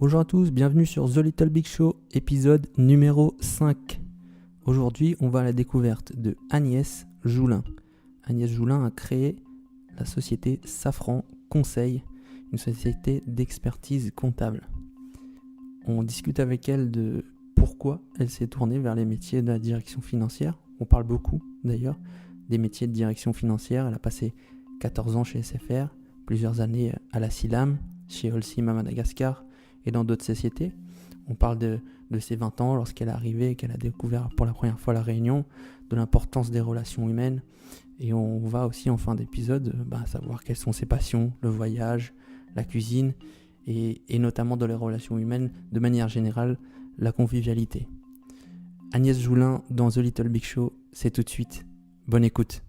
Bonjour à tous, bienvenue sur The Little Big Show, épisode numéro 5. Aujourd'hui, on va à la découverte de Agnès Joulin. Agnès Joulin a créé la société Safran Conseil, une société d'expertise comptable. On discute avec elle de pourquoi elle s'est tournée vers les métiers de la direction financière. On parle beaucoup d'ailleurs des métiers de direction financière. Elle a passé 14 ans chez SFR, plusieurs années à la CILAM, chez Holcim à Madagascar et dans d'autres sociétés. On parle de ses 20 ans lorsqu'elle est arrivée et qu'elle a découvert pour la première fois la Réunion, de l'importance des relations humaines. Et on va aussi en fin d'épisode savoir quelles sont ses passions, le voyage, la cuisine et notamment dans les relations humaines, de manière générale, la convivialité. Agnès Joulin dans The Little Big Show, c'est tout de suite. Bonne écoute.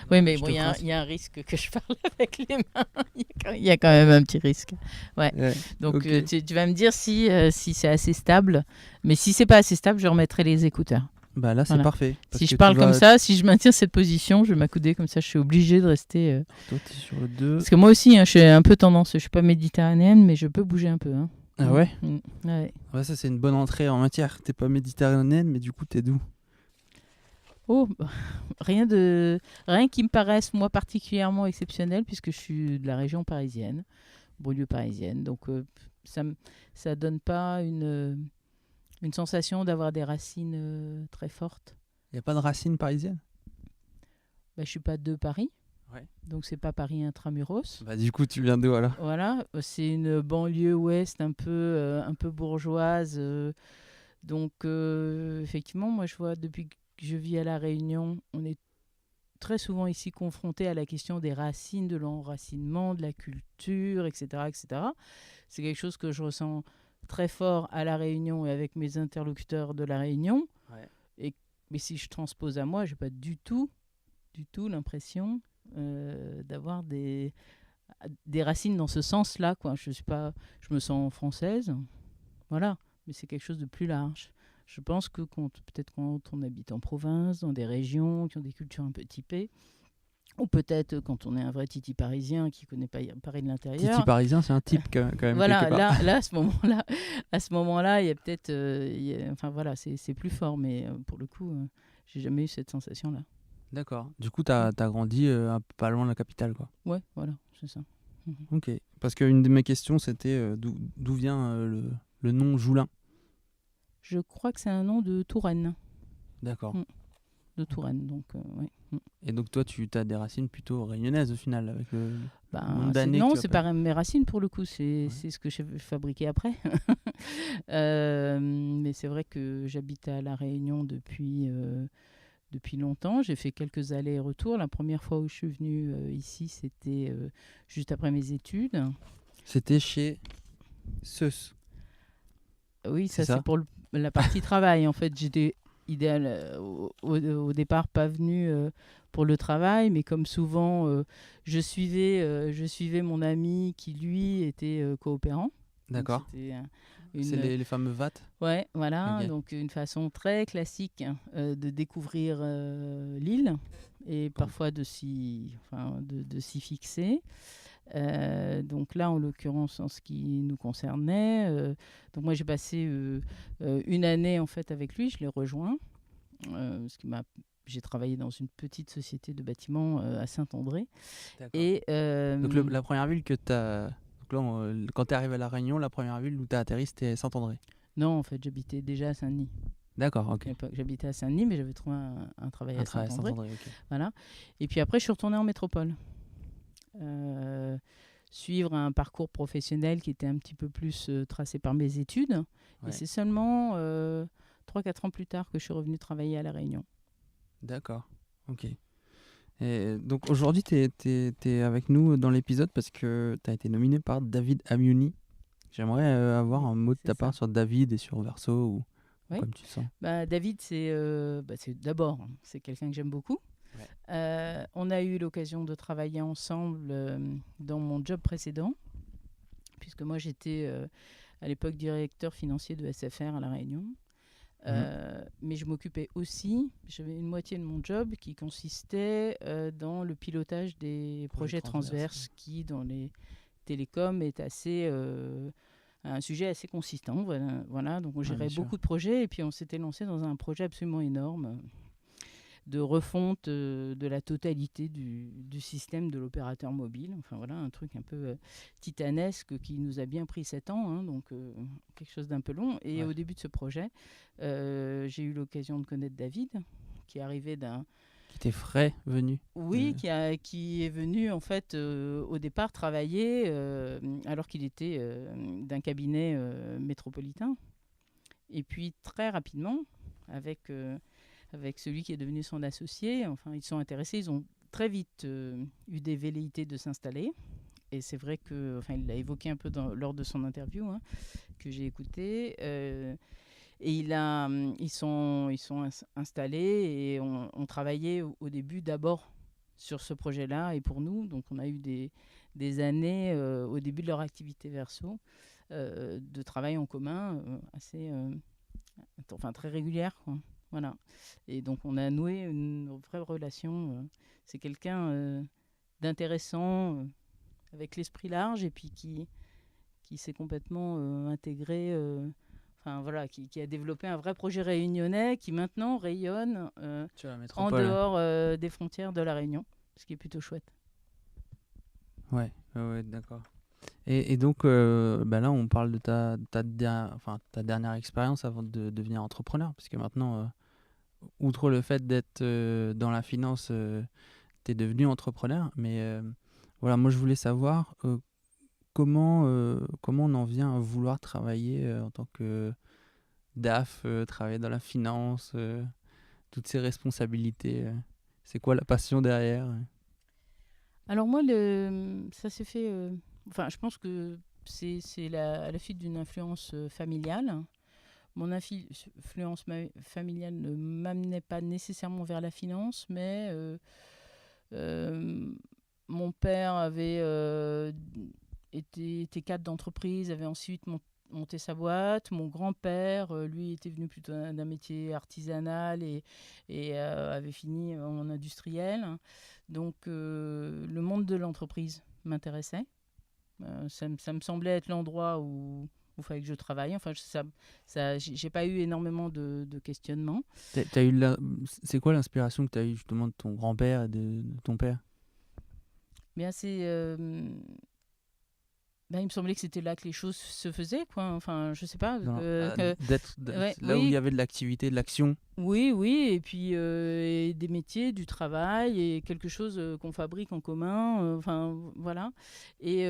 Oui, mais bon, il y a un risque que je parle avec les mains. Il y a quand même un petit risque. Ouais. Donc, okay. Tu vas me dire si c'est assez stable. Mais si c'est pas assez stable, je remettrai les écouteurs. Bah là, c'est parfait. Si je parle comme ça, si je maintiens cette position, je vais m'accouder comme ça, je suis obligée de rester. Toi, tu es sur le 2. Parce que moi aussi, je suis un peu tendance. Je suis pas méditerranéenne, mais je peux bouger un peu. Ah ouais. Ouais. Ouais, ça, c'est une bonne entrée en matière. T'es pas méditerranéenne, mais du coup, t'es d'où? Oh, rien qui me paraisse, moi, particulièrement exceptionnel, puisque je suis de la région parisienne, banlieue parisienne. Donc, ça donne pas une sensation d'avoir des racines très fortes. Il n'y a pas de racines parisiennes? Je ne suis pas de Paris. Ouais. Donc, c'est pas Paris intramuros. Du coup, tu viens d'où alors? Voilà, c'est une banlieue ouest un peu bourgeoise. Donc, effectivement, moi, je vois depuis que je vis à La Réunion, on est très souvent ici confronté à la question des racines, de l'enracinement, de la culture, etc., etc. C'est quelque chose que je ressens très fort à La Réunion et avec mes interlocuteurs de La Réunion. Ouais. Mais si je transpose à moi, je n'ai pas du tout l'impression d'avoir des racines dans ce sens-là, quoi. Je me sens française, voilà, mais c'est quelque chose de plus large. Je pense que peut-être quand on habite en province, dans des régions qui ont des cultures un peu typées, ou peut-être quand on est un vrai titi parisien qui ne connaît pas Paris de l'intérieur. Titi parisien, c'est un type quand même. Voilà, là, à ce moment-là, il y a peut-être, enfin voilà, c'est plus fort, mais pour le coup, j'ai jamais eu cette sensation-là. D'accord. Du coup, t'as grandi pas loin de la capitale, quoi. Ouais, voilà, c'est ça. Ok. Parce qu'une de mes questions, c'était d'où vient le nom Joulin. Je crois que c'est un nom de Touraine. D'accord. De Touraine, donc oui. Et donc toi, tu as des racines plutôt réunionnaises au final, avec le nombre d'années. Non, c'est pas mes racines pour le coup, c'est ce que j'ai fabriqué après. Mais c'est vrai que j'habite à La Réunion depuis longtemps. J'ai fait quelques allers-retours. La première fois où je suis venue ici, c'était juste après mes études. C'était chez Seus. Oui, ça c'est pour la partie travail. En fait, j'étais au départ pas venue pour le travail, mais comme souvent, je suivais mon ami qui, lui, était coopérant. D'accord. C'est les fameux VAT. Ouais, voilà. Okay. Donc, une façon très classique de découvrir l'île et parfois de s'y fixer. Donc là, en l'occurrence, en ce qui nous concernait, donc moi j'ai passé une année en fait avec lui, je l'ai rejoint, j'ai travaillé dans une petite société de bâtiments à Saint-André. Et donc la première ville que tu as, quand tu es arrivé à La Réunion, la première ville où tu as atterri, c'était Saint-André? Non, en fait, j'habitais déjà à Saint-Denis. D'accord, ok. J'habitais à Saint-Denis, mais j'avais trouvé un travail à Saint-André. Okay. Voilà. Et puis après, je suis retournée en métropole. Suivre un parcours professionnel qui était un petit peu plus tracé par mes études. Ouais. Et c'est seulement 3-4 ans plus tard que je suis revenue travailler à La Réunion. D'accord, ok. Et donc aujourd'hui, tu es avec nous dans l'épisode parce que tu as été nominé par David Amiouni. J'aimerais avoir un mot de ta part sur David et sur Verso, ou comme tu sens. David, c'est d'abord, c'est quelqu'un que j'aime beaucoup. Ouais. On a eu l'occasion de travailler ensemble dans mon job précédent, puisque moi j'étais à l'époque directeur financier de SFR à La Réunion. Mais je m'occupais aussi, j'avais une moitié de mon job qui consistait dans le pilotage des projets transverses qui, dans les télécoms, est un sujet assez consistant. Voilà. Donc on gérait beaucoup de projets et puis on s'était lancé dans un projet absolument énorme de refonte de la totalité du système de l'opérateur mobile. Enfin voilà, un truc un peu titanesque qui nous a bien pris 7 ans, hein, donc quelque chose d'un peu long. Et au début de ce projet, j'ai eu l'occasion de connaître David, qui est arrivé Qui était frais venu. Oui, qui est venu en fait au départ travailler alors qu'il était d'un cabinet métropolitain. Et puis très rapidement, avec celui qui est devenu son associé, enfin ils sont intéressés, ils ont très vite eu des velléités de s'installer. Et c'est vrai que, enfin il l'a évoqué un peu lors de son interview que j'ai écouté. Et ils sont installés et on travaillait au début d'abord sur ce projet-là et pour nous. Donc on a eu des années au début de leur activité Verso de travail en commun assez, très régulière, quoi. Voilà. Et donc on a noué une vraie relation. C'est quelqu'un d'intéressant, avec l'esprit large et puis qui s'est complètement intégré. Qui a développé un vrai projet réunionnais qui maintenant rayonne en dehors des frontières de la Réunion, ce qui est plutôt chouette. Ouais, d'accord. Et donc, là, on parle de ta dernière expérience avant de devenir entrepreneur, parce que maintenant, outre le fait d'être dans la finance, tu es devenu entrepreneur, mais voilà, moi je voulais savoir comment on en vient à vouloir travailler en tant que DAF, travailler dans la finance, toutes ces responsabilités. C'est quoi la passion derrière? Alors moi, ça s'est fait... je pense que c'est à la suite d'une influence familiale. Mon influence familiale ne m'amenait pas nécessairement vers la finance, mais mon père avait était cadre d'entreprise, avait ensuite monté sa boîte. Mon grand-père, lui, était venu plutôt d'un métier artisanal et avait fini en industriel. Donc, le monde de l'entreprise m'intéressait. Ça me semblait être l'endroit où il fallait que je travaille. Enfin, j'ai pas eu énormément de questionnements. C'est quoi l'inspiration que tu as eue justement de ton grand-père et de ton père? Bien, il me semblait que c'était là que les choses se faisaient, quoi. Enfin, je sais pas. D'être là où il y avait de l'activité, de l'action. Oui, et puis et des métiers, du travail, et quelque chose qu'on fabrique en commun. Voilà. Et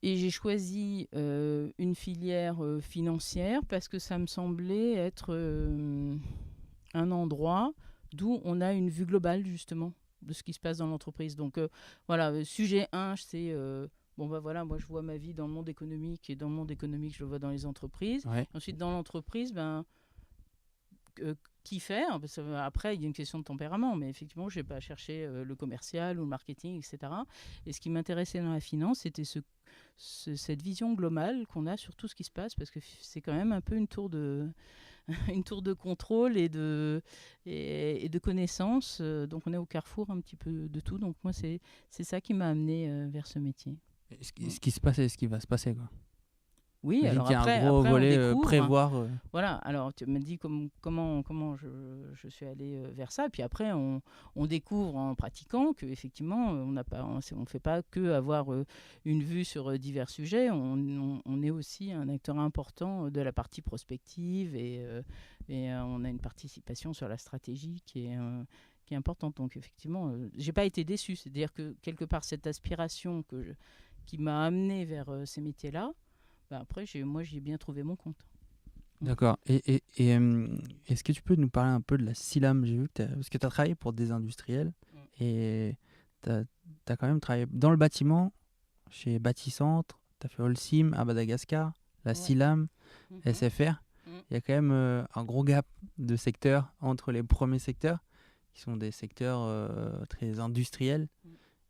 j'ai choisi une filière financière parce que ça me semblait être un endroit d'où on a une vue globale, justement, de ce qui se passe dans l'entreprise. Donc, sujet 1, c'est... moi je vois ma vie dans le monde économique et dans le monde économique je le vois dans les entreprises. Ouais. Ensuite dans l'entreprise, qui faire parce que, après il y a une question de tempérament, mais effectivement je n'ai pas cherché le commercial ou le marketing, etc. Et ce qui m'intéressait dans la finance, c'était cette vision globale qu'on a sur tout ce qui se passe, parce que c'est quand même un peu une tour de contrôle et de connaissances. Donc on est au carrefour un petit peu de tout. Donc moi c'est ça qui m'a amené vers ce métier. Ce qui se passe et ce qui va se passer, quoi. Oui, alors qu'il y a après, un gros volet on découvre, prévoir. Voilà, alors tu me dis comment je suis allée vers ça. Puis après, on découvre en pratiquant qu'effectivement, on ne fait pas que avoir une vue sur divers sujets. On est aussi un acteur important de la partie prospective et on a une participation sur la stratégie qui est importante. Donc effectivement, j'ai pas été déçue. C'est-à-dire que quelque part, cette aspiration qui m'a amenée vers ces métiers-là, après, moi, j'ai bien trouvé mon compte. D'accord. Et est-ce que tu peux nous parler un peu de la SILAM? J'ai vu parce que tu as travaillé pour des industriels et tu as quand même travaillé dans le bâtiment, chez Bâticentre, tu as fait Holcim à Madagascar, la SILAM, SFR. Il y a quand même un gros gap de secteurs entre les premiers secteurs, qui sont des secteurs très industriels,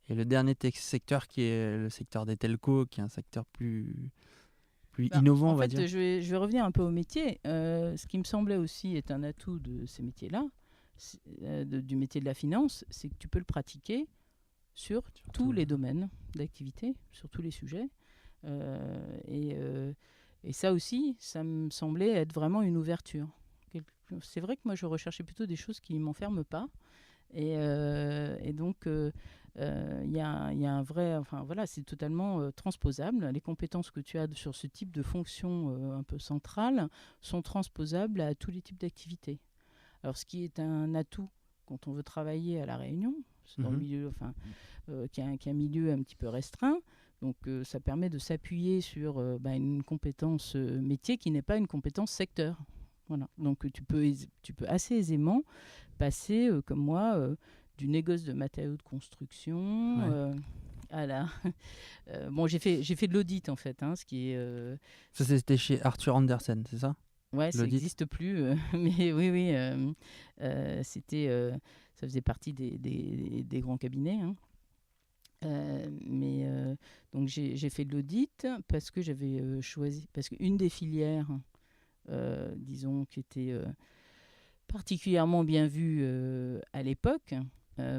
et le dernier secteur qui est le secteur des telcos, qui est un secteur plus plus innovant, en on va fait, dire. je vais revenir un peu au métier. Ce qui me semblait aussi être un atout de ces métiers-là, du métier de la finance, c'est que tu peux le pratiquer sur tous les domaines d'activité, sur tous les sujets. Et ça aussi, ça me semblait être vraiment une ouverture. C'est vrai que moi, je recherchais plutôt des choses qui ne m'enferment pas. Et donc, il y a un vrai... Enfin, voilà, c'est totalement transposable. Les compétences que tu as sur ce type de fonction un peu centrale sont transposables à tous les types d'activités. Alors, ce qui est un atout quand on veut travailler à La Réunion, c'est dans le milieu, qui est un milieu un petit peu restreint. Donc, ça permet de s'appuyer sur une compétence métier qui n'est pas une compétence secteur. Voilà. Donc, tu peux assez aisément passer, comme moi, du négoce de matériaux de construction à la... bon, j'ai fait de l'audit, en fait, ce qui est... Ça, c'était chez Arthur Andersen, c'est ça? Ouais, ça n'existe plus, mais oui, c'était, ça faisait partie des grands cabinets. Donc j'ai fait de l'audit parce que j'avais choisi, parce qu'une des filières, disons, qui était particulièrement bien vue à l'époque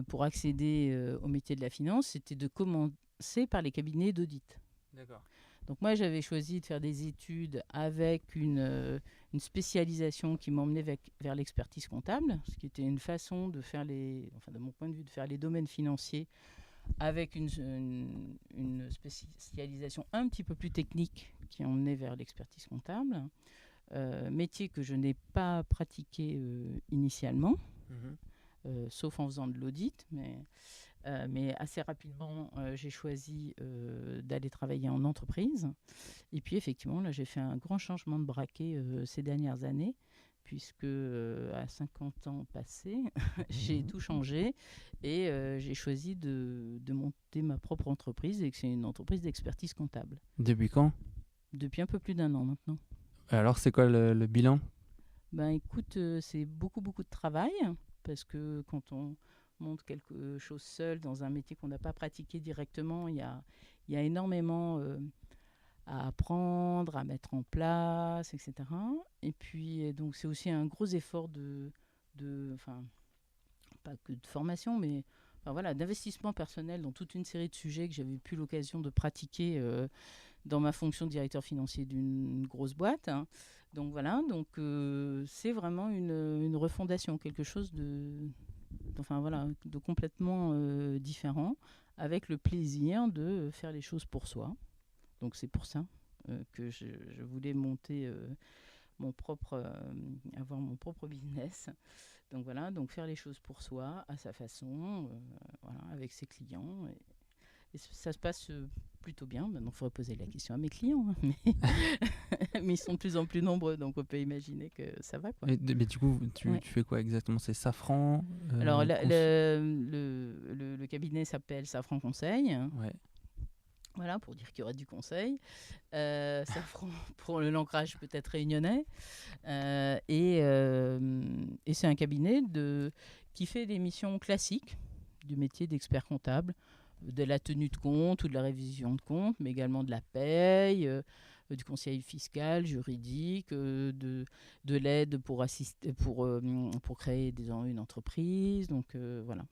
pour accéder au métier de la finance, c'était de commencer par les cabinets d'audit. D'accord. Donc moi, j'avais choisi de faire des études avec une spécialisation qui m'emmenait vers l'expertise comptable, ce qui était une façon de faire de mon point de vue, de faire les domaines financiers avec une spécialisation un petit peu plus technique qui emmenait vers l'expertise comptable, métier que je n'ai pas pratiqué initialement, sauf en faisant de l'audit, mais assez rapidement, j'ai choisi d'aller travailler en entreprise. Et puis, effectivement, là, j'ai fait un grand changement de braquet ces dernières années, puisque à 50 ans passés, j'ai tout changé et j'ai choisi de monter ma propre entreprise, et que c'est une entreprise d'expertise comptable. Depuis quand? Depuis un peu plus d'1 an maintenant. Alors, c'est quoi le bilan? Écoute, c'est beaucoup de travail, parce que quand on monte quelque chose seul dans un métier qu'on n'a pas pratiqué directement, il y a énormément à apprendre, à mettre en place, etc. Et puis, donc, c'est aussi un gros effort pas que de formation, mais d'investissement personnel dans toute une série de sujets que j'avais plus l'occasion de pratiquer dans ma fonction de directeur financier d'une grosse boîte. Donc voilà, c'est vraiment une refondation, quelque chose de complètement différent, avec le plaisir de faire les choses pour soi. Donc c'est pour ça que je voulais monter avoir mon propre business. Donc voilà, faire les choses pour soi, à sa façon, avec ses clients. Et ça se passe plutôt bien. Maintenant, il faudrait poser la question à mes clients. Mais ils sont de plus en plus nombreux, donc on peut imaginer que ça va, quoi. Mais du coup, tu fais quoi exactement? C'est Safran Alors, le cabinet s'appelle Safran Conseil. Ouais. Voilà, pour dire qu'il y aura du conseil. Safran pour l'ancrage peut-être réunionnais. Et c'est un cabinet qui fait des missions classiques du métier d'expert comptable, de la tenue de compte ou de la révision de compte, mais également de la paye, du conseil fiscal, juridique, de l'aide pour créer une entreprise. Donc voilà,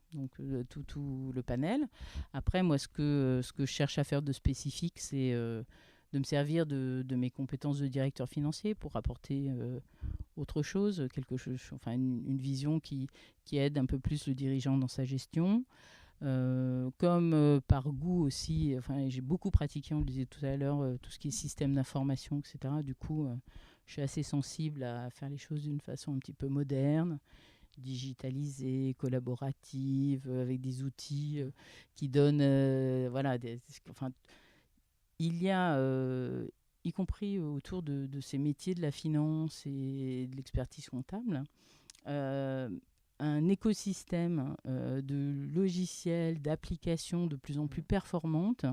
tout le panel. Après, moi, ce que je cherche à faire de spécifique, c'est de me servir de mes compétences de directeur financier pour apporter autre chose, quelque chose, une vision qui aide un peu plus le dirigeant dans sa gestion. Comme par goût aussi, j'ai beaucoup pratiqué, on le disait tout à l'heure, tout ce qui est système d'information, etc. Du coup, je suis assez sensible à faire les choses d'une façon un petit peu moderne, digitalisée, collaborative, avec des outils qui donnent... il y a, y compris autour de ces métiers de la finance et de l'expertise comptable, un écosystème de logiciels, d'applications de plus en plus performantes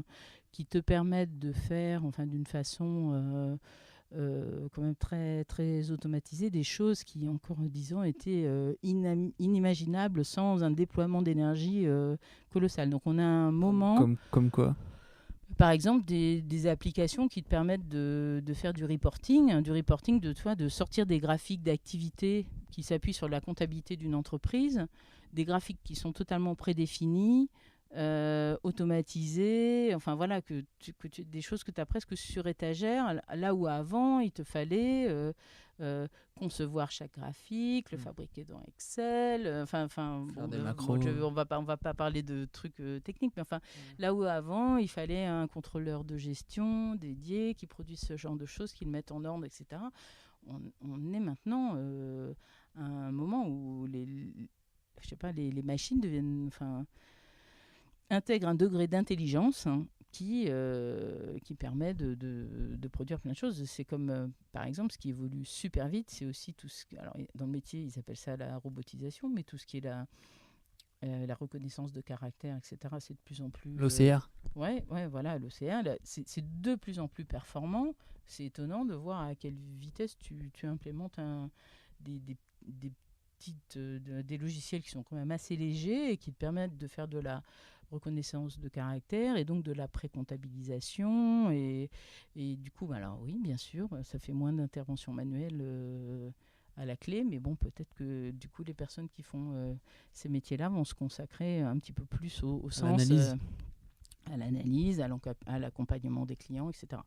qui te permettent de faire, d'une façon quand même très, très automatisée, des choses qui, encore 10 ans, étaient inimaginables sans un déploiement d'énergie colossal. Donc on a un moment... Comme quoi? Par exemple, des applications qui te permettent de faire du reporting, de sortir des graphiques d'activité qui s'appuient sur la comptabilité d'une entreprise, des graphiques qui sont totalement prédéfinis, automatisés, enfin voilà, des choses que tu as presque sur étagère, là où avant, il te fallait concevoir chaque graphique, le fabriquer dans Excel, Faire des macros. on va pas parler de trucs techniques, mais enfin, là où avant, il fallait un contrôleur de gestion dédié qui produise ce genre de choses, qui le mette en ordre, etc. On est maintenant à un moment où les machines intègrent un degré d'intelligence qui permet de produire plein de choses. C'est comme, par exemple, ce qui évolue super vite, c'est aussi tout ce alors, dans le métier, ils appellent ça la robotisation, mais tout ce qui est la reconnaissance de caractère, etc., c'est de plus en plus... L'OCR. Voilà, l'OCR, c'est de plus en plus performant. C'est étonnant de voir à quelle vitesse tu implémentes des logiciels qui sont quand même assez légers et qui te permettent de faire de la reconnaissance de caractère et donc de la précomptabilisation et du coup alors oui bien sûr ça fait moins d'intervention manuelle à la clé, mais bon peut-être que du coup les personnes qui font ces métiers-là vont se consacrer un petit peu plus au sens à l'analyse, à l'accompagnement des clients, etc.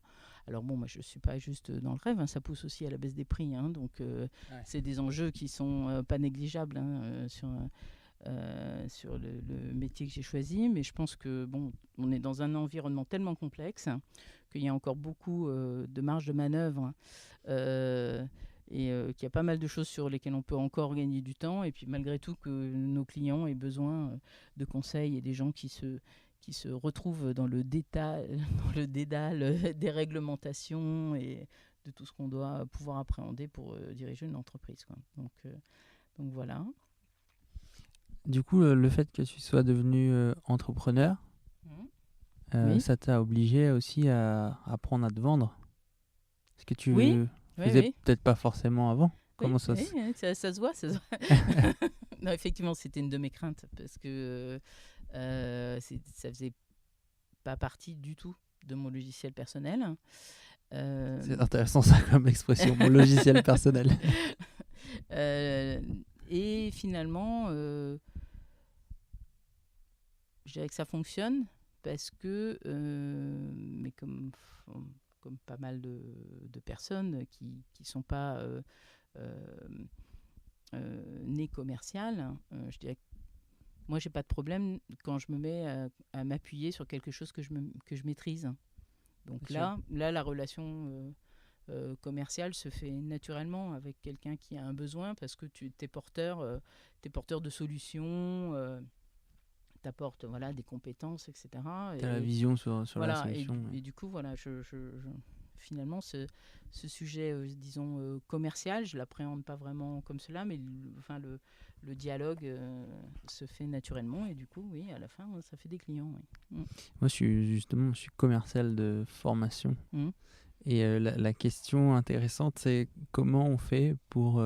Alors bon, moi je ne suis pas juste dans le rêve, ça pousse aussi à la baisse des prix, donc c'est des enjeux qui ne sont pas négligeables sur le métier que j'ai choisi, mais je pense que bon, on est dans un environnement tellement complexe qu'il y a encore beaucoup de marge de manœuvre et qu'il y a pas mal de choses sur lesquelles on peut encore gagner du temps, et puis malgré tout que nos clients aient besoin de conseils et des gens qui se retrouvent dans le dédale des réglementations et de tout ce qu'on doit pouvoir appréhender pour diriger une entreprise, quoi. Donc voilà. Du coup, le fait que tu sois devenu entrepreneur, Oui. ça t'a obligé aussi à apprendre à te vendre. Ce que tu faisais peut-être pas forcément avant. Comment ça se voit. Non, effectivement, c'était une de mes craintes parce que ça faisait pas partie du tout de mon logiciel personnel. C'est intéressant ça comme expression, mon logiciel personnel. Et finalement, je dirais que ça fonctionne parce que, mais comme pas mal de personnes qui ne sont pas nées commerciales, je dirais que moi, je n'ai pas de problème quand je me mets à m'appuyer sur quelque chose que je maîtrise. Donc là, la relation commerciale se fait naturellement avec quelqu'un qui a un besoin parce que tu es porteur de solutions, tu apportes des compétences, etc. Tu as la vision sur la solution. Et du coup, voilà, finalement, ce sujet, disons, commercial, je ne l'appréhende pas vraiment comme cela, mais le dialogue se fait naturellement et du coup, oui, à la fin, ça fait des clients. Oui. Moi, je suis commercial de formation. Et la question intéressante, c'est comment on fait pour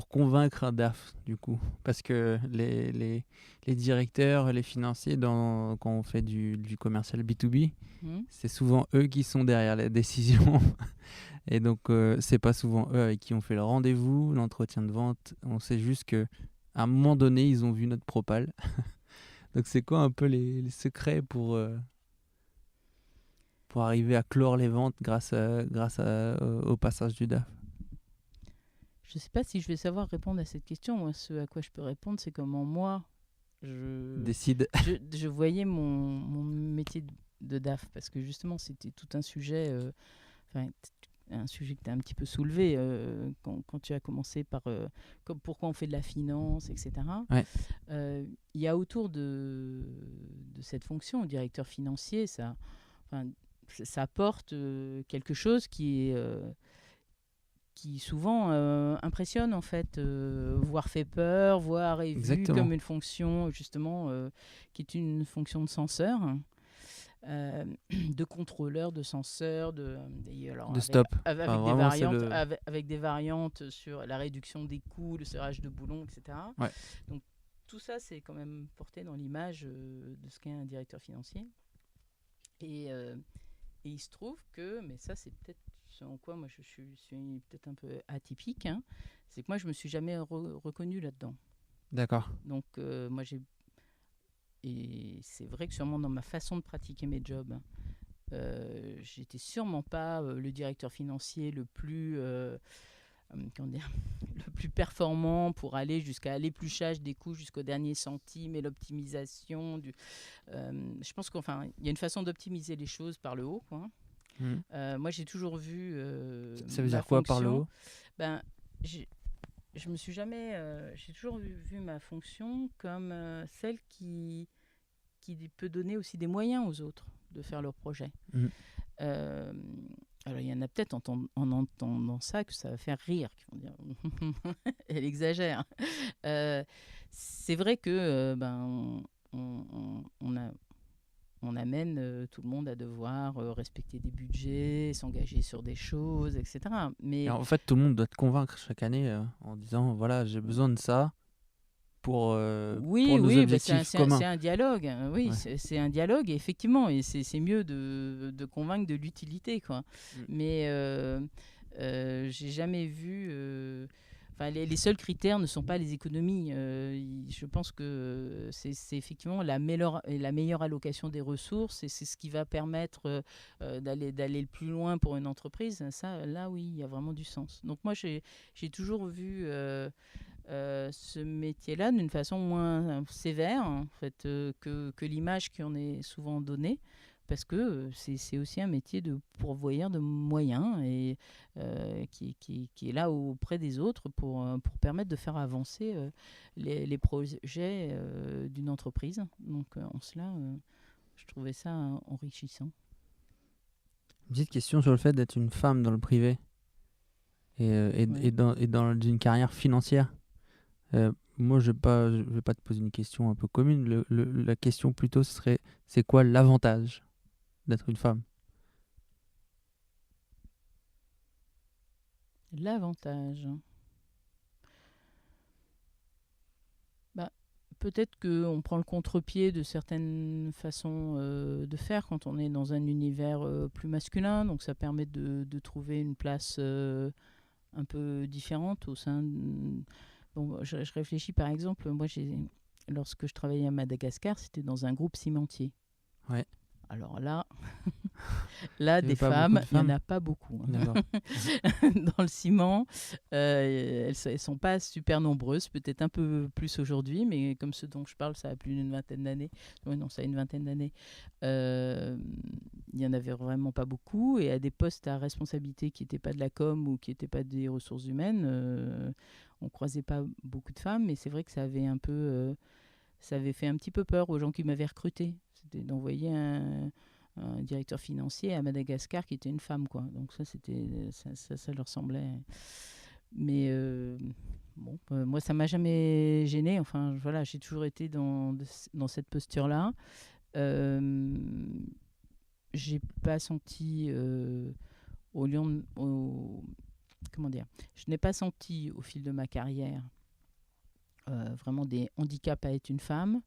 convaincre un DAF, du coup. Parce que les directeurs, les financiers, quand on fait du commercial B2B, c'est souvent eux qui sont derrière la décision. Et donc, c'est pas souvent eux avec qui on fait le rendez-vous, l'entretien de vente. On sait juste qu'à un moment donné, ils ont vu notre propale. Donc, c'est quoi un peu les secrets pour arriver à clore les ventes grâce au passage du DAF? Je ne sais pas si je vais savoir répondre à cette question. Moi, ce à quoi je peux répondre, c'est comment moi, je voyais mon métier de DAF. Parce que justement, c'était tout un sujet, un sujet que tu as un petit peu soulevé quand tu as commencé par pourquoi on fait de la finance, etc. Ouais. Il y a autour de cette fonction, directeur financier, ça apporte quelque chose qui souvent impressionne en fait, voire fait peur, voire est vu comme une fonction justement qui est une fonction de censeur, de contrôleur, de censeur, de stop. Avec des variantes sur la réduction des coûts, le serrage de boulons, etc. Ouais. Donc tout ça, c'est quand même porté dans l'image de ce qu'est un directeur financier. Et il se trouve que, mais ça c'est peut-être selon quoi moi je suis peut-être un peu atypique, hein, c'est que moi je me suis jamais reconnue là-dedans. D'accord. Donc et c'est vrai que sûrement dans ma façon de pratiquer mes jobs, j'étais sûrement pas le directeur financier le plus comment dire, le plus performant pour aller jusqu'à l'épluchage des coûts jusqu'au dernier centime et l'optimisation je pense qu'enfin il y a une façon d'optimiser les choses par le haut, quoi. Moi j'ai toujours vu Ça veut ma dire quoi par le fonction, haut? ben je me suis jamais j'ai toujours vu ma fonction comme celle qui peut donner aussi des moyens aux autres de faire leur projet. Euh, alors, il y en a peut-être en entendant ça que ça va faire rire, qui vont dire elle exagère. C'est vrai que on amène tout le monde à devoir respecter des budgets, s'engager sur des choses, etc. Et Mais en fait, tout le monde doit te convaincre chaque année en disant voilà, j'ai besoin de ça pour oui, nos oui, objectifs communs. c'est un dialogue. Oui, Ouais. c'est un dialogue, et effectivement, et c'est mieux de convaincre de l'utilité, quoi. Mais j'ai jamais vu. Enfin, les seuls critères ne sont pas les économies. Je pense que c'est effectivement la meilleure allocation des ressources, et c'est ce qui va permettre d'aller le plus loin pour une entreprise. Ça, là, oui, il y a vraiment du sens. Donc moi, j'ai toujours vu ce métier-là d'une façon moins sévère, en fait, que l'image qui en est souvent donnée, parce que c'est aussi un métier de pourvoyeur de moyens, et qui est là auprès des autres pour permettre de faire avancer les projets d'une entreprise. Donc en cela, je trouvais ça enrichissant. Une petite question sur le fait d'être une femme dans le privé Ouais. et dans une carrière financière. Moi, je vais pas te poser une question un peu commune. La question plutôt serait, c'est quoi l'avantage d'être une femme? L'avantage. Bah, peut-être qu'on prend le contre-pied de certaines façons de faire quand on est dans un univers plus masculin. Donc ça permet de trouver une place un peu différente au sein Bon, je réfléchis par exemple, moi lorsque je travaillais à Madagascar, c'était dans un groupe cimentier. Ouais. Alors là, Il y avait des pas beaucoup femmes, de il n'y en femmes. a pas beaucoup, hein. D'accord. Dans le ciment. Elles ne sont pas super nombreuses, peut-être un peu plus aujourd'hui, mais comme ce dont je parle, ça a plus d'une vingtaine d'années. Oui, non, ça a une vingtaine d'années. Il n'y en avait vraiment pas beaucoup. Et à des postes à responsabilité qui n'étaient pas de la com ou qui n'étaient pas des ressources humaines, on ne croisait pas beaucoup de femmes. Mais c'est vrai que ça avait ça avait fait un petit peu peur aux gens qui m'avaient recruté. C'était d'envoyer un directeur financier à Madagascar qui était une femme, quoi. Donc ça leur semblait. Mais bon, moi ça m'a jamais gêné. Enfin voilà, j'ai toujours été dans cette posture-là. J'ai pas senti comment dire, je n'ai pas senti au fil de ma carrière vraiment des handicaps à être une femme.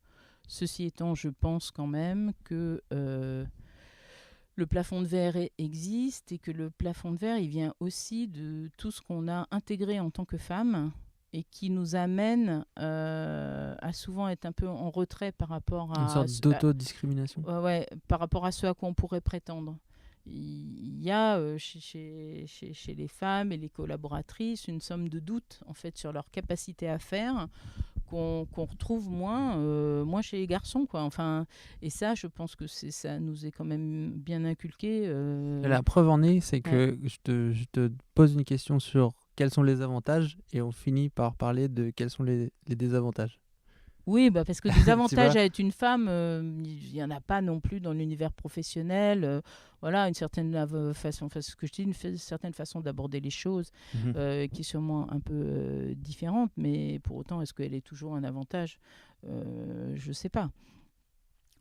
Ceci étant, je pense quand même que le plafond de verre existe, et que le plafond de verre, il vient aussi de tout ce qu'on a intégré en tant que femme, et qui nous amène à souvent être un peu en retrait par rapport Une sorte d'autodiscrimination. ouais, par rapport à ce à quoi on pourrait prétendre. Il y a chez les femmes et les collaboratrices une somme de doutes en fait sur leur capacité à faire, qu'on retrouve moins chez les garçons, quoi. Enfin, et ça, je pense que ça nous est quand même bien inculqué. La preuve en est, c'est Ouais. que je te pose une question sur quels sont les avantages et on finit par parler de quels sont les désavantages. Oui, bah parce que des Tu avantages vois? à être une femme, il n'y en a pas non plus dans l'univers professionnel. Voilà, une certaine façon, enfin, ce que je dis, une certaine façon d'aborder les choses Mhm. qui est sûrement un peu différente, mais pour autant, est-ce qu'elle est toujours un avantage? Je ne sais pas.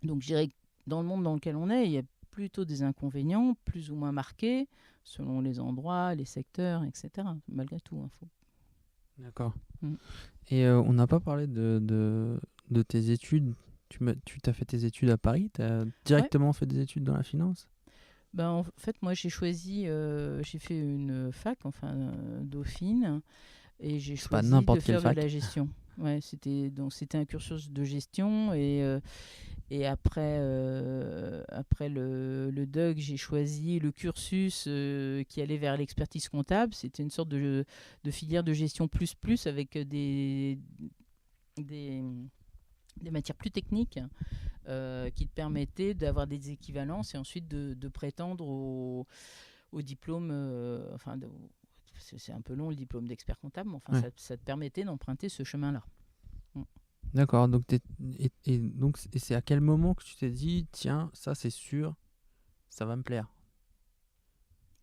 Donc je dirais que dans le monde dans lequel on est, il y a plutôt des inconvénients, plus ou moins marqués, selon les endroits, les secteurs, etc. Malgré tout, hein, D'accord. Mm. Et on n'a pas parlé de tes études. tu t'as fait tes études à Paris, tu as directement fait des études dans la finance? Ben, en fait, moi, j'ai fait une fac, Dauphine, et j'ai C'est pas choisi de n'importe quelle faire de fac. la gestion. Ouais, c'était un cursus de gestion, et après le DUG, j'ai choisi le cursus qui allait vers l'expertise comptable. C'était une sorte de filière de gestion plus plus avec des, des matières plus techniques qui te permettaient d'avoir des équivalences et ensuite de prétendre au diplôme. C'est un peu long le diplôme d'expert comptable, mais Ouais. ça te permettait d'emprunter ce chemin-là. D'accord, donc et c'est à quel moment que tu t'es dit, tiens, ça c'est sûr, ça va me plaire?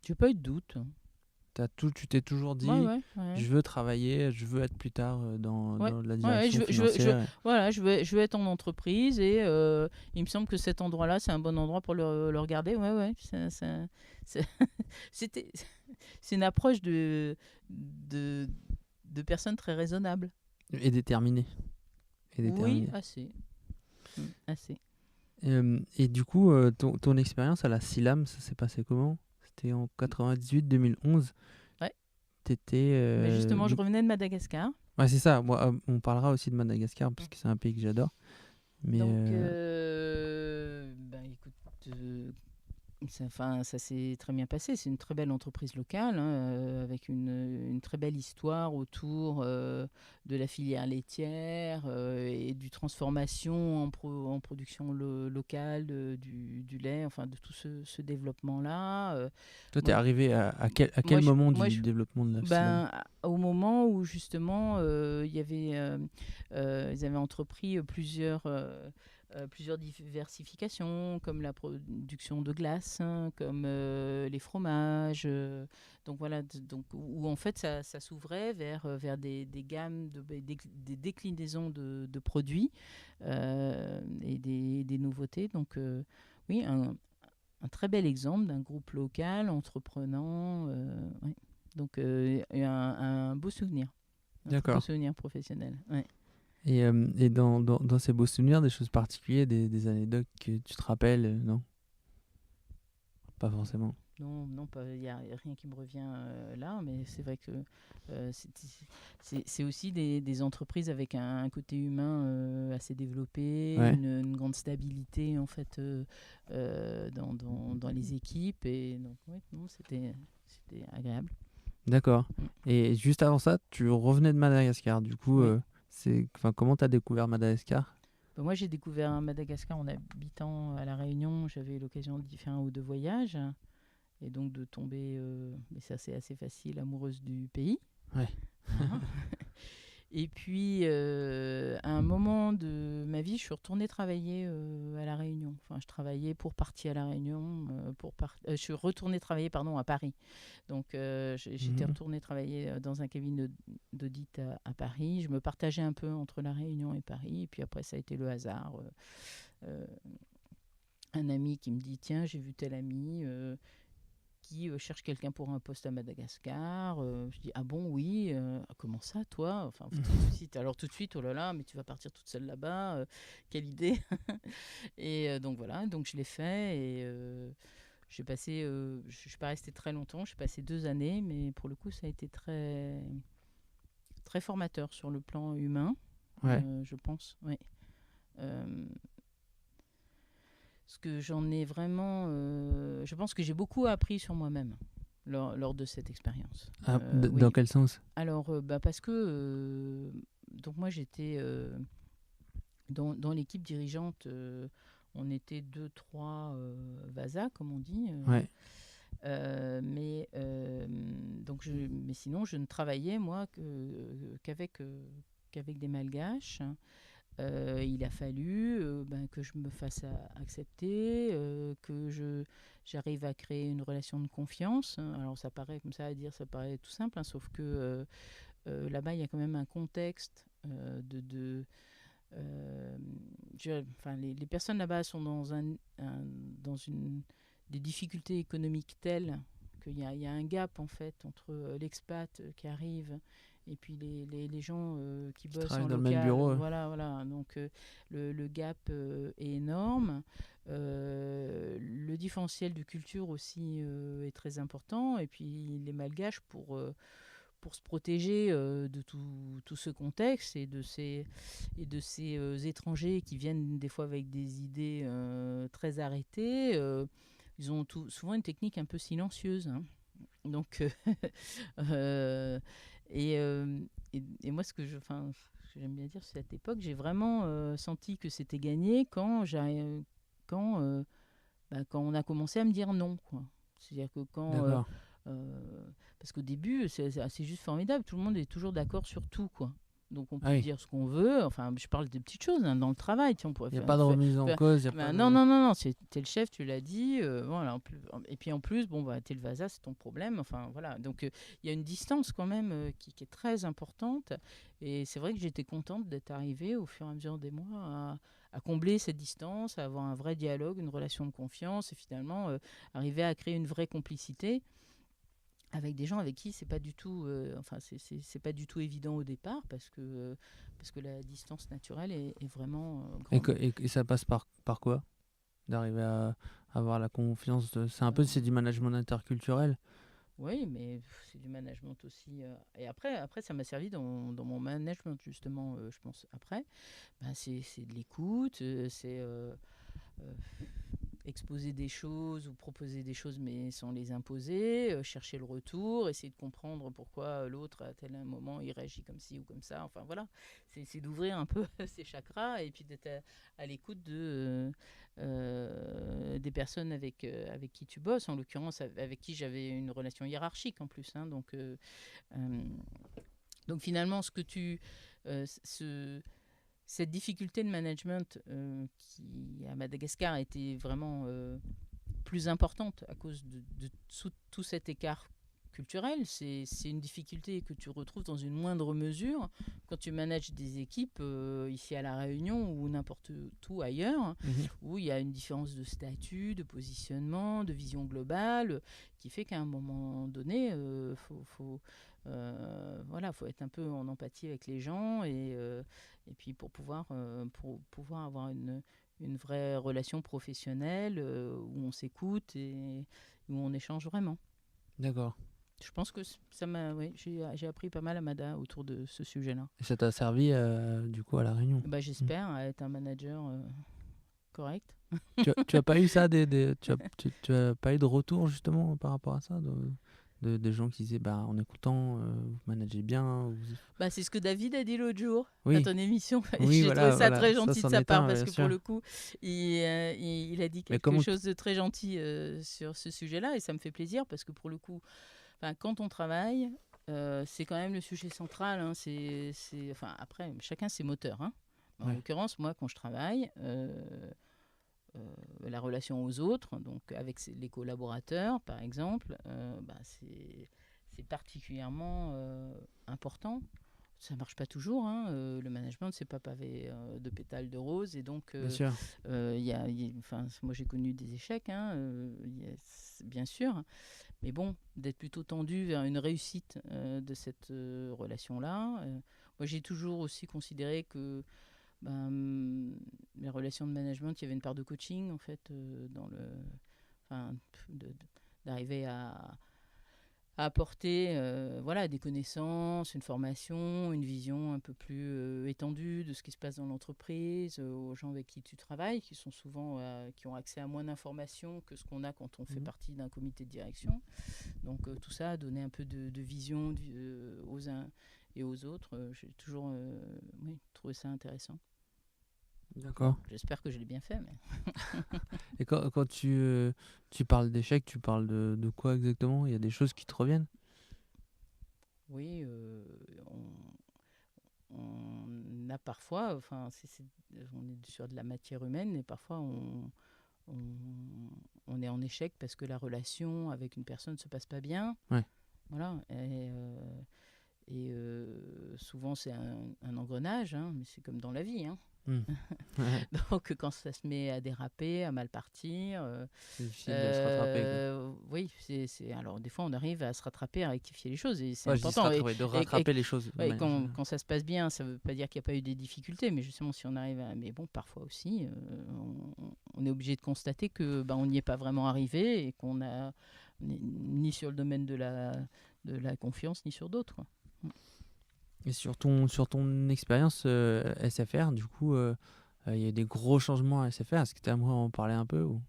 J'ai pas eu de doute. Tu t'es toujours Ouais, dit, ouais, ouais. je veux travailler, je veux être plus tard Ouais, dans la ouais, direction financière. voilà, je veux être en entreprise et il me semble que cet endroit-là, c'est un bon endroit pour le regarder. Ouais, ouais, c'est c'était- c'est une approche de, de personnes très raisonnables. Et déterminé. Et Oui, déterminé. assez. Assez. Et du coup, ton expérience à la SILAM, ça s'est passé comment? C'était en 98-2011. Ouais. T'étais. Mais justement, je revenais de Madagascar. Ouais, c'est ça. Moi, on parlera aussi de Madagascar parce que c'est un pays que j'adore. Mais Donc, ben, écoute, ça s'est très bien passé. C'est une très belle entreprise locale, hein, avec une très belle histoire autour de la filière laitière et du transformation en production locale du lait, enfin de tout ce développement-là. toi, t'es Moi, arrivé à quel moment du développement de la SILAM? au moment où justement ils avaient entrepris plusieurs diversifications, comme la production de glace, hein, comme les fromages. Donc voilà, donc, où en fait ça s'ouvrait vers des gammes, des déclinaisons de produits et des nouveautés. Donc oui, un très bel exemple d'un groupe local, entreprenant. Ouais. Donc un beau souvenir, un très beau D'accord. souvenir professionnel. Ouais. Et dans ces beaux souvenirs, des choses particulières, des anecdotes que tu te rappelles, non? Pas forcément. Non, non, il n'y a rien qui me revient là, mais c'est vrai que c'est aussi des entreprises avec un côté humain assez développé, Ouais, une grande stabilité en fait dans les équipes, et donc ouais, non, c'était agréable. d'accord. Mm. Et juste avant ça, tu revenais de Madagascar. Du coup, Oui. comment t'as découvert Madagascar? Bah, moi, j'ai découvert Madagascar en habitant à La Réunion. J'avais l'occasion d'y faire un ou deux voyages et donc de tomber, mais ça c'est assez facile, amoureuse du pays. Ouais. Voilà. Et puis, à un moment de ma vie, je suis retournée travailler à La Réunion. Enfin, je travaillais pour partie à La Réunion. Je suis retournée travailler, pardon, à Paris. Donc, j'étais Mhm. retournée travailler dans un cabinet d'audit à Paris. Je me partageais un peu entre La Réunion et Paris. Et puis après, ça a été le hasard. Euh, un ami qui me dit, tiens, j'ai vu tel ami qui cherche quelqu'un pour un poste à Madagascar. Je dis, ah bon, oui, comment ça, toi? Enfin, tout de suite, oh là là, mais tu vas partir toute seule là-bas, quelle idée. Et donc voilà, donc je l'ai fait, et je suis pas restée très longtemps, j'ai passé 2 années, mais pour le coup, ça a été très, très formateur sur le plan humain, Ouais. je pense, oui. Euh, Parce que j'en ai vraiment. Je pense que j'ai beaucoup appris sur moi-même lors de cette expérience. Ah, dans Oui. quel sens? Alors, parce que. Donc, moi, j'étais. Dans l'équipe dirigeante, on était deux, trois VASA, comme on dit. Ouais. Mais sinon, je ne travaillais, moi, qu'avec des malgaches. Il a fallu que je me fasse accepter, j'arrive à créer une relation de confiance. Alors ça paraît comme ça à dire, ça paraît tout simple, hein, sauf que là-bas, il y a quand même un contexte les personnes là-bas sont dans des difficultés économiques telles qu'il y a un gap en fait entre l'expat qui arrive et puis les gens qui bossent travaillent en dans le local. même bureau, ouais. Voilà. Donc le gap est énorme. Le différentiel de culture aussi est très important. Et puis les Malgaches, pour se protéger de tout ce contexte et de ces étrangers qui viennent des fois avec des idées très arrêtées, ils ont souvent une technique un peu silencieuse, hein. Donc, euh, et, euh, et moi, ce que j'aime bien dire, c'est à cette époque, j'ai vraiment senti que c'était gagné quand, quand on a commencé à me dire non, quoi. C'est-à-dire que D'accord. euh, parce qu'au début, c'est juste formidable, tout le monde est toujours d'accord sur tout, quoi. Donc on Ah peut oui. dire ce qu'on veut. Enfin, je parle des petites choses hein, dans le travail. Tiens, on pourrait Il n'y a faire, pas de remise en cause, il n'y a pas ben, de... non. T'es le chef, tu l'as dit. Voilà. Et puis en plus, bon, bah, t'es le Vasa, c'est ton problème. Enfin, voilà. Donc il y a une distance quand même qui est très importante. Et c'est vrai que j'étais contente d'être arrivée au fur et à mesure des mois à combler cette distance, à avoir un vrai dialogue, une relation de confiance et finalement arriver à créer une vraie complicité avec des gens avec qui c'est pas du tout c'est pas du tout évident au départ parce que la distance naturelle est vraiment grande. Et ça passe par quoi? D'arriver à avoir la confiance de... C'est du management interculturel. Oui, mais c'est du management aussi. Et après, ça m'a servi dans mon management, justement, je pense. Après, ben, c'est de l'écoute, c'est euh, exposer des choses ou proposer des choses mais sans les imposer, chercher le retour, essayer de comprendre pourquoi l'autre à tel moment il réagit comme ci ou comme ça. Enfin voilà, c'est d'ouvrir un peu ses chakras et puis d'être à l'écoute des personnes avec qui tu bosses, en l'occurrence avec qui j'avais une relation hiérarchique en plus. Hein, euh, donc finalement, cette difficulté de management qui à Madagascar a été vraiment plus importante à cause de tout cet écart culturel. C'est une difficulté que tu retrouves dans une moindre mesure quand tu manages des équipes ici à La Réunion ou n'importe où ailleurs, Mhm. où il y a une différence de statut, de positionnement, de vision globale, qui fait qu'à un moment donné, faut être un peu en empathie avec les gens et puis pour pouvoir avoir une vraie relation professionnelle où on s'écoute et où on échange vraiment. D'accord. Je pense que oui, j'ai appris pas mal à Mada autour de ce sujet-là. Et ça t'a servi du coup à la Réunion. Bah, Mm. j'espère à être un manager correct. Tu as pas eu ça tu as pas eu de retour justement par rapport à ça des gens qui disaient bah en écoutant vous managez bien Bah, c'est ce que David a dit l'autre jour à oui ton émission. oui J'ai trouvé ça voilà très ça gentil de c'en sa est part un parce bien que pour sûr. le coup, il a dit Mais quelque comment chose de très gentil sur ce sujet-là et ça me fait plaisir parce que pour le coup, quand on travaille, c'est quand même le sujet central. Hein, après, chacun ses moteurs. Hein. En ouais. l'occurrence, moi, quand je travaille, la relation aux autres, donc avec les collaborateurs, par exemple, c'est particulièrement important. Ça marche pas toujours. Hein. Le management, c'est pas pavé de pétales de rose. Et donc, Bien sûr. moi, j'ai connu des échecs, hein, bien sûr. Mais bon, d'être plutôt tendu vers une réussite de cette relation-là. Moi, j'ai toujours aussi considéré que les relations de management, il y avait une part de coaching, en fait, enfin, d'arriver à apporter des connaissances, une formation, une vision un peu plus étendue de ce qui se passe dans l'entreprise, aux gens avec qui tu travailles, qui sont souvent qui ont accès à moins d'informations que ce qu'on a quand on fait partie d'un comité de direction. Donc tout ça a donné un peu de vision aux uns et aux autres. J'ai toujours trouvé ça intéressant. D'accord. J'espère que je l'ai bien fait. Mais... Et quand tu parles d'échecs, tu parles de quoi exactement? Il y a des choses qui te reviennent? Oui, on a parfois, on est sur de la matière humaine et parfois on est en échec parce que la relation avec une personne ne se passe pas bien. Ouais. Voilà. Et souvent, c'est un engrenage, hein, mais c'est comme dans la vie. Hein. Donc, quand ça se met à déraper, à mal partir, c'est difficile de se rattraper, quoi. Oui, alors des fois on arrive à se rattraper, à rectifier les choses, et c'est Ouais, je dis important. de rattraper les choses. Ouais, quand ça se passe bien, ça ne veut pas dire qu'il n'y a pas eu des difficultés, mais justement, si on arrive à. Mais bon, parfois aussi, on est obligé de constater que on n'y est pas vraiment arrivé et qu'on a ni sur le domaine de la confiance, ni sur d'autres, quoi. Et sur ton expérience SFR, du coup, il y a eu des gros changements à SFR. Est-ce que tu aimerais en parler un peu ou...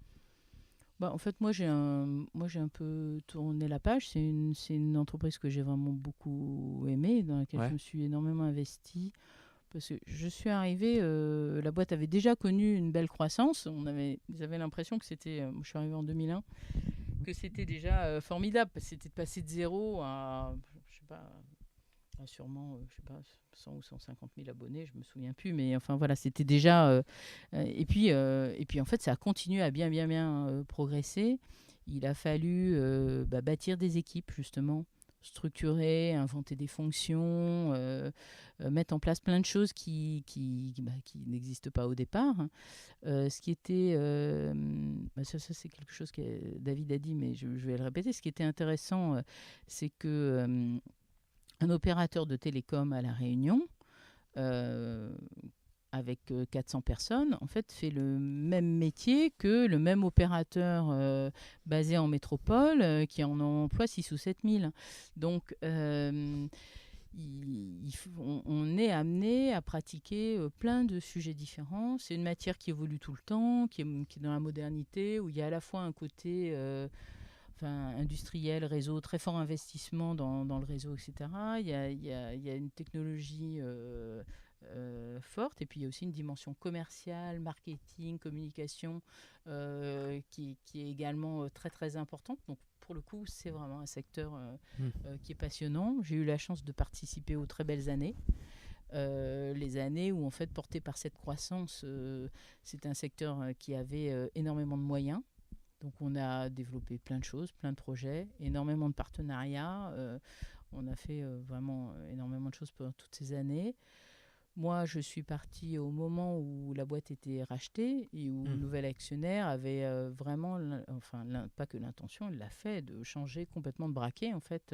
En fait, moi, j'ai un peu tourné la page. C'est une entreprise que j'ai vraiment beaucoup aimée, dans laquelle je me suis énormément investie. Parce que je suis arrivée, la boîte avait déjà connu une belle croissance. J'avais l'impression que c'était, je suis arrivée en 2001, que c'était déjà formidable. C'était de passer de 0 à, je sais pas, sûrement, 100 ou 150 000 abonnés, je me souviens plus, mais enfin voilà, c'était déjà. Et puis en fait, ça a continué à bien progresser. Il a fallu bâtir des équipes, justement, structurer, inventer des fonctions, mettre en place plein de choses qui n'existent pas au départ. Ce qui était, ça c'est quelque chose que David a dit, mais je vais le répéter. Ce qui était intéressant, c'est que un opérateur de télécom à La Réunion, avec 400 personnes, en fait, fait le même métier que le même opérateur basé en métropole qui en emploie 6 ou 7 000. Donc, on est amené à pratiquer plein de sujets différents. C'est une matière qui évolue tout le temps, qui est dans la modernité, où il y a à la fois un côté industriel, réseau, très fort investissement dans le réseau, etc. Il y a une technologie forte, et puis il y a aussi une dimension commerciale, marketing, communication qui est également très très importante. Donc pour le coup, c'est vraiment un secteur qui est passionnant. J'ai eu la chance de participer aux très belles années. Les années où, en fait, porté par cette croissance, c'est un secteur qui avait énormément de moyens. Donc on a développé plein de choses, plein de projets, énormément de partenariats. On a fait vraiment énormément de choses pendant toutes ces années. Moi, je suis partie au moment où la boîte était rachetée et où le nouvel actionnaire avait vraiment, pas que l'intention, il l'a fait, de changer complètement de braquet, en fait,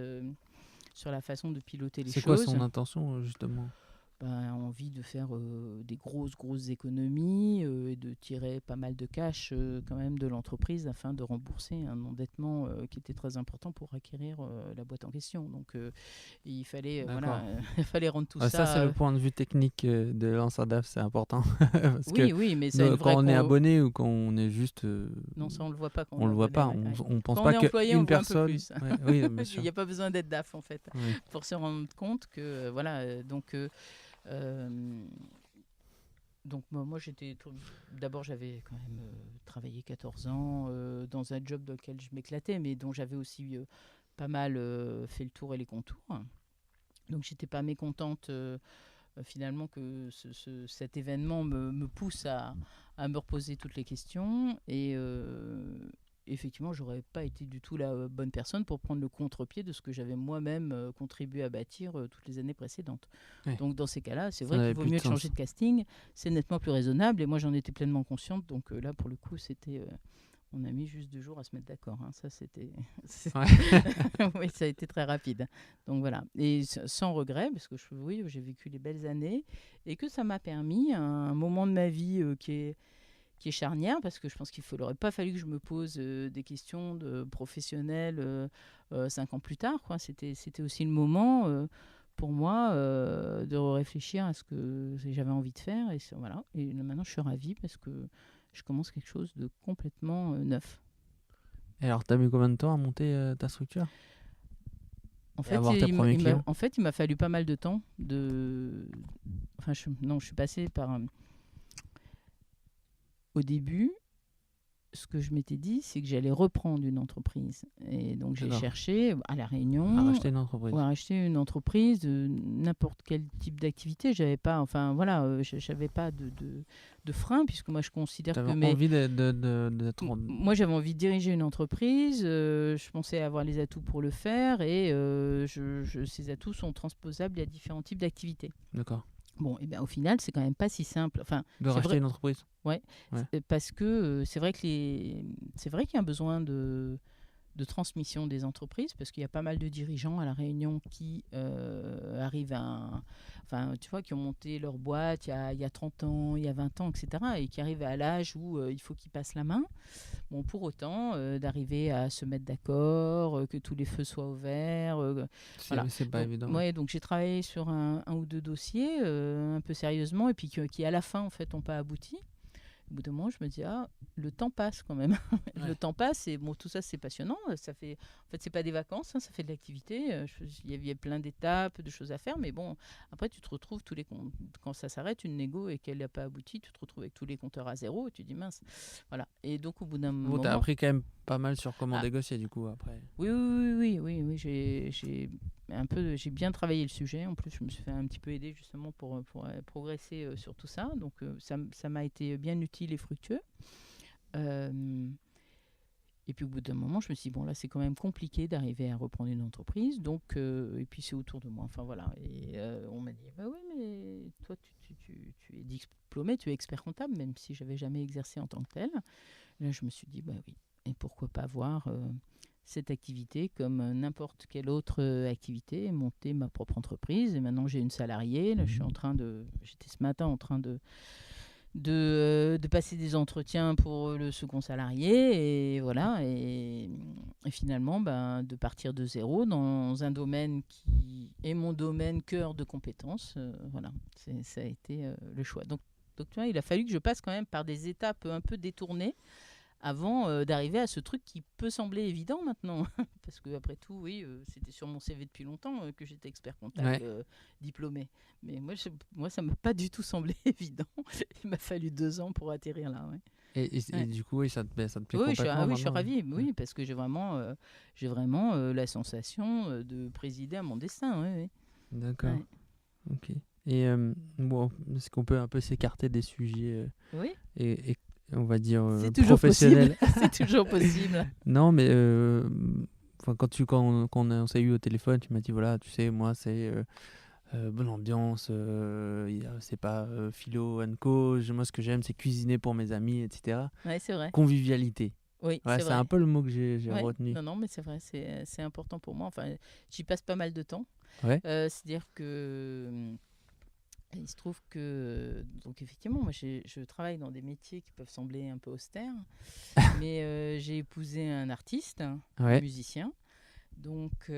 sur la façon de piloter les choses. C'est quoi son intention, justement ? Envie de faire des grosses économies et de tirer pas mal de cash quand même de l'entreprise afin de rembourser un endettement qui était très important pour acquérir la boîte en question. Donc il fallait il fallait rendre tout ça. Ça c'est le point de vue technique de Lansadaf, c'est important. Parce oui, mais c'est quand on est abonné ou quand on est juste non, ça on le voit pas quand on le voit pas, on pense pas qu'une personne. Il n'y a pas besoin d'être DAF en fait pour se rendre compte que donc moi d'abord j'avais quand même travaillé 14 ans dans un job dans lequel je m'éclatais, mais dont j'avais aussi pas mal fait le tour et les contours. Donc j'étais pas mécontente finalement que cet événement me pousse à me reposer toutes les questions, et effectivement, j'aurais pas été du tout la bonne personne pour prendre le contre-pied de ce que j'avais moi-même contribué à bâtir toutes les années précédentes. Ouais. Donc dans ces cas-là, c'est vrai qu'il vaut mieux changer de casting, c'est nettement plus raisonnable, et moi j'en étais pleinement consciente. Donc là, pour le coup, c'était on a mis juste 2 jours à se mettre d'accord. Hein. Ça, c'était ouais. Oui, ça a été très rapide. Donc voilà, et sans regret, parce que j'ai vécu les belles années, et que ça m'a permis un moment de ma vie qui est charnière, parce que je pense qu'il n'aurait pas fallu que je me pose des questions de professionnels 5 ans plus tard, quoi. C'était aussi le moment pour moi de réfléchir à ce que j'avais envie de faire, et voilà. Et maintenant je suis ravie parce que je commence quelque chose de complètement neuf. Et alors, tu as mis combien de temps à monter ta structure ? En fait, il m'a fallu pas mal de temps. Je suis passée par... Au début, ce que je m'étais dit, c'est que j'allais reprendre une entreprise. Et donc, j'ai D'accord. cherché à La Réunion. À racheter une entreprise. Ouais, racheter une entreprise de n'importe quel type d'activité. J'avais pas, enfin voilà, j'avais pas de frein, puisque moi je considère Tu avais que envie d'être... moi j'avais envie de diriger une entreprise. Je pensais avoir les atouts pour le faire, et ces atouts sont transposables à différents types d'activités. D'accord. Bon, et bien au final, c'est quand même pas si simple. Enfin, De racheter une entreprise. Ouais, Ouais. parce que c'est vrai c'est vrai qu'il y a un besoin de transmission des entreprises, parce qu'il y a pas mal de dirigeants à La Réunion qui arrivent enfin, tu vois, qui ont monté leur boîte il y a 30 ans, il y a 20 ans, etc., et qui arrivent à l'âge où il faut qu'ils passent la main. Bon, pour autant, d'arriver à se mettre d'accord, que tous les feux soient ouverts. Voilà. C'est pas Donc, évident. ouais, donc j'ai travaillé sur un ou deux dossiers un peu sérieusement, et puis qui à la fin, en fait, n'ont pas abouti. Au bout d'un moment, je me dis, le temps passe quand même. Ouais. Le temps passe, et bon, tout ça, c'est passionnant. En fait, c'est pas des vacances, ça fait de l'activité. Il y avait plein d'étapes, de choses à faire, mais bon, après, tu te retrouves quand ça s'arrête, une négo, et qu'elle n'a pas abouti, tu te retrouves avec tous les compteurs à zéro, et tu dis, mince. Voilà. Et donc, au bout d'un Bon, moment... t'as appris quand même pas mal sur comment négocier, du coup, après. Oui, j'ai bien travaillé le sujet. En plus, je me suis fait un petit peu aider justement pour progresser sur tout ça. Donc, ça m'a été bien utile et fructueux. Et puis, au bout d'un moment, je me suis dit, bon, là, c'est quand même compliqué d'arriver à reprendre une entreprise. Donc, et puis, c'est autour de moi. Enfin, voilà. Et on m'a dit, bah oui, mais toi, tu es diplômé, tu es expert comptable, même si j'avais jamais exercé en tant que tel. Là, je me suis dit, bah oui. Et pourquoi pas voir cette activité comme n'importe quelle autre activité, monter ma propre entreprise. Et maintenant, j'ai une salariée. Là, j'étais ce matin en train de passer des entretiens pour le second salarié. Et voilà. Et finalement, de partir de zéro dans un domaine qui est mon domaine cœur de compétences. Voilà. Ça a été le choix. Donc, tu vois, il a fallu que je passe quand même par des étapes un peu détournées avant d'arriver à ce truc qui peut sembler évident maintenant. Parce que après tout, oui, c'était sur mon CV depuis longtemps que j'étais expert comptable diplômé. Mais moi, ça ne m'a pas du tout semblé évident. Il m'a fallu 2 ans pour atterrir là. Ouais. Et du coup, oui, ça te plaît Oui, complètement je suis ravie, maintenant. oui, parce que j'ai vraiment la sensation de présider à mon destin. Oui, oui. D'accord. Ouais. Ok. Et bon, est-ce qu'on peut un peu s'écarter des sujets Oui. et on va dire C'est toujours professionnels. possible. C'est toujours possible. Non, mais quand on s'est eu au téléphone, tu m'as dit, voilà, tu sais, moi, c'est bonne ambiance, c'est pas philo and co. Moi, ce que j'aime, c'est cuisiner pour mes amis, etc. Oui, c'est vrai. Convivialité. Oui, Ouais, c'est vrai. un peu le mot que j'ai Ouais. retenu. Non, mais c'est vrai, c'est important pour moi. Enfin, j'y passe pas mal de temps. Ouais. C'est-à-dire que il se trouve que, donc effectivement, moi je travaille dans des métiers qui peuvent sembler un peu austères, mais j'ai épousé un artiste, un musicien. Donc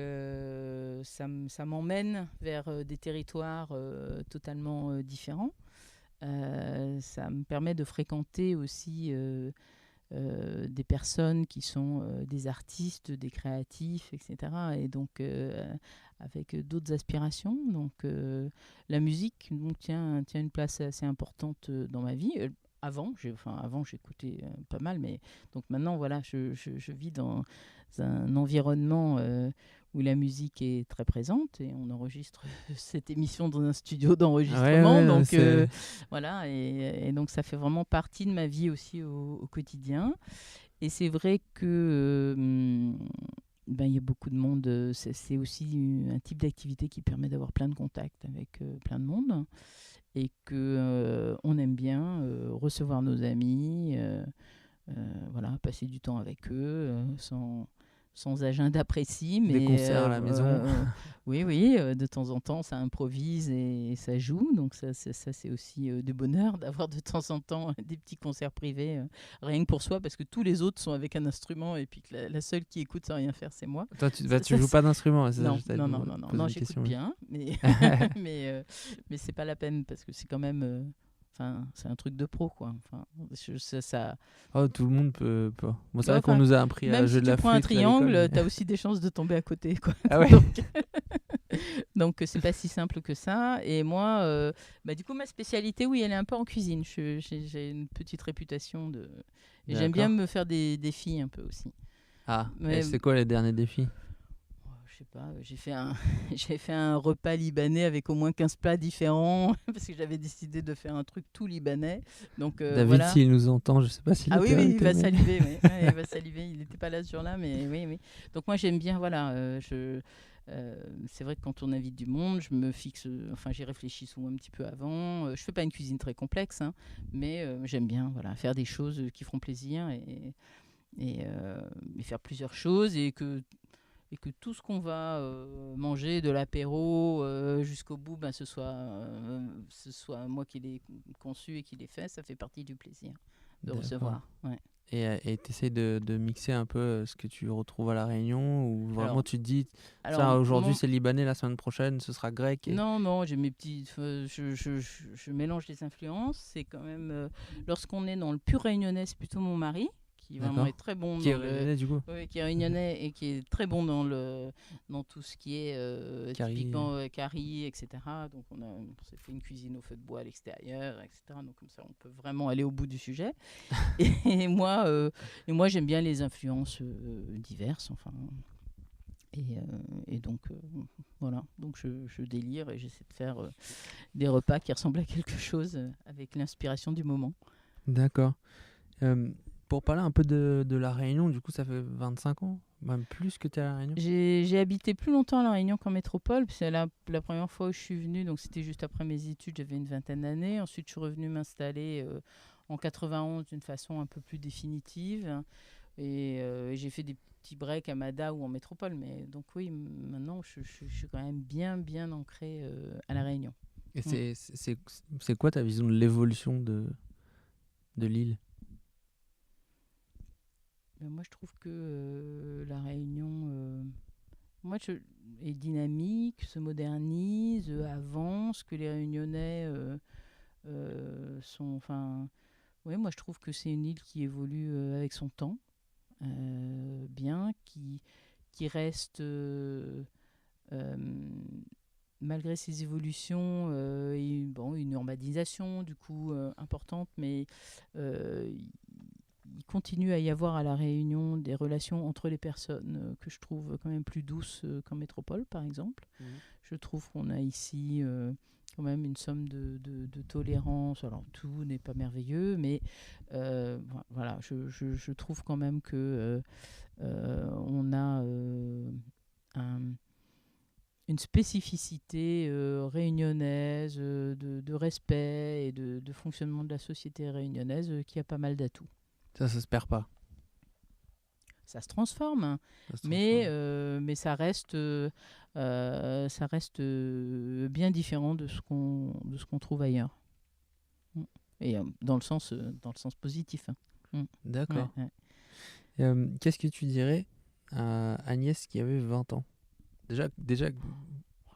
ça m'emmène vers des territoires totalement différents. Ça me permet de fréquenter aussi des personnes qui sont des artistes, des créatifs, etc. Et donc avec d'autres aspirations. Donc la musique tient une place assez importante dans ma vie. Avant, j'écoutais pas mal, mais donc maintenant, voilà, je vis dans un environnement où la musique est très présente, et on enregistre cette émission dans un studio d'enregistrement. Donc voilà, et donc ça fait vraiment partie de ma vie aussi au quotidien. Et c'est vrai que il y a beaucoup de monde. C'est aussi un type d'activité qui permet d'avoir plein de contacts avec plein de monde, et que on aime bien recevoir nos amis, voilà, passer du temps avec eux sans agenda précis, mais des concerts à la maison. Oui, de temps en temps, ça improvise et ça joue. Donc ça c'est aussi du bonheur d'avoir de temps en temps des petits concerts privés, rien que pour soi, parce que tous les autres sont avec un instrument, et puis que la seule qui écoute sans rien faire, c'est moi. Toi, tu joues pas d'instrument. Non, j'écoute bien, mais mais c'est pas la peine, parce que c'est quand même... c'est un truc de pro, quoi. Enfin, ça... Oh, tout le monde peut. Bon, c'est vrai qu'on nous a appris à jouer de la flûte. Même si tu prends un triangle, t'as aussi des chances de tomber à côté, quoi. Ah ouais. Donc, c'est pas si simple que ça. Et moi, du coup, ma spécialité, oui, elle est un peu en cuisine. J'ai une petite réputation de... Et j'aime bien D'accord. me faire des défis un peu aussi. Ah, et Mais c'est quoi les derniers défis? je sais pas, j'ai fait un repas libanais avec au moins 15 plats différents parce que j'avais décidé de faire un truc tout libanais. Donc, David, voilà. s'il nous entend, je sais pas s'il Ah oui, était oui, il invité, va mais... saliver, oui. Ouais, il va saliver. Il n'était pas là ce jour-là, mais oui, oui. Donc moi, j'aime bien, voilà, c'est vrai que quand on invite du monde, je me fixe, enfin, j'y réfléchis souvent un petit peu avant. Je fais pas une cuisine très complexe, hein, mais j'aime bien, voilà, faire des choses qui feront plaisir et faire plusieurs choses et que tout ce qu'on va manger, de l'apéro jusqu'au bout, ce soit moi qui l'ai conçu et qui l'ai fait, ça fait partie du plaisir de D'accord. recevoir. Ouais. Et t'essayes de mixer un peu ce que tu retrouves à La Réunion, ou vraiment Alors, tu te dis, alors ça aujourd'hui mon- c'est libanais, la semaine prochaine ce sera grec et... non, non, j'ai mes petits, je mélange les influences. C'est quand même lorsqu'on est dans le pur réunionnais, c'est plutôt mon mari qui vraiment D'accord. est très bon Qui est dans le, réunionnais du coup? oui, qui est réunionnais et qui est très bon dans tout ce qui est Carrie. typiquement curry, etc. Donc on s'est fait une cuisine au feu de bois à l'extérieur, etc. Donc comme ça, on peut vraiment aller au bout du sujet. Et moi, j'aime bien les influences diverses, enfin. Et donc, voilà. Donc, je délire et j'essaie de faire des repas qui ressemblent à quelque chose avec l'inspiration du moment. D'accord. Euh, pour parler un peu de La Réunion, du coup ça fait 25 ans, même plus que tu es à La Réunion? J'ai habité plus longtemps à La Réunion qu'en métropole. C'est la première fois où je suis venue, donc c'était juste après mes études, j'avais une vingtaine d'années. Ensuite, je suis revenue m'installer en 91 d'une façon un peu plus définitive. Et j'ai fait des petits breaks à Mada ou en métropole. Mais donc oui, maintenant, je suis quand même bien, bien ancrée à La Réunion. Et Mm. c'est quoi ta vision de l'évolution de l'île? Moi, je trouve que La Réunion est dynamique, se modernise, avance, que les Réunionnais sont... Enfin, ouais, moi, je trouve que c'est une île qui évolue avec son temps, bien, qui reste, euh, malgré ses évolutions, une urbanisation, du coup, importante, mais euh, il continue à y avoir à La Réunion des relations entre les personnes que je trouve quand même plus douces qu'en métropole, par exemple. Je trouve qu'on a ici quand même une somme de tolérance. Alors, tout n'est pas merveilleux, mais voilà, je trouve quand même que on a une spécificité réunionnaise de respect et de fonctionnement de la société réunionnaise qui a pas mal d'atouts. Ça se perd pas. Ça se transforme, hein, Ça se mais, transforme. mais ça reste bien différent de ce qu'on trouve ailleurs. Mm. Et dans le sens positif, hein. Mm. Ouais, D'accord. ouais. Qu'est-ce que tu dirais à Agnès qui avait 20 ans? Déjà,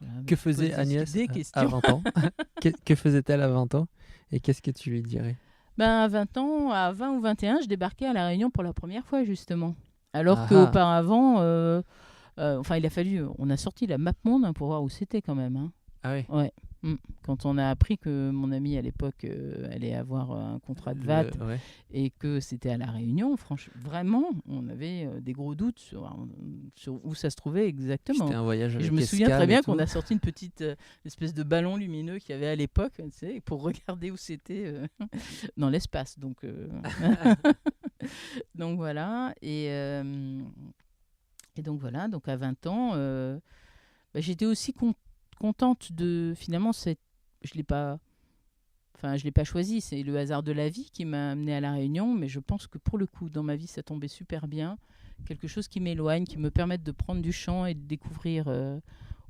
Voilà, mais que tu faisait poses Agnès des à questions. 20 ans? Que faisait-elle à 20 ans? Et qu'est-ce que tu lui dirais? Ben, à 20 ans, à 20 ou 21, je débarquais à La Réunion pour la première fois, justement. Alors Ah ah! qu'auparavant, enfin, on a sorti la map monde, hein, pour voir où c'était quand même, hein. Ah oui. Ouais. Mm. Quand on a appris que mon ami à l'époque allait avoir un contrat de VAT Ouais. et que c'était à La Réunion, franchement, vraiment, on avait des gros doutes sur où ça se trouvait exactement. C'était un voyage Et je avec me souviens très escale et bien qu'on tout. a sorti une petite espèce de ballon lumineux qu'il y avait à l'époque, tu sais, pour regarder où c'était dans l'espace. Donc, donc voilà. Et donc voilà. Donc à 20 ans, j'étais aussi contente de finalement je l'ai pas. Enfin, je l'ai pas choisi, c'est le hasard de la vie qui m'a amené à La Réunion, mais je pense que pour le coup, dans ma vie, ça tombait super bien. Quelque chose qui m'éloigne, qui me permette de prendre du champ et de découvrir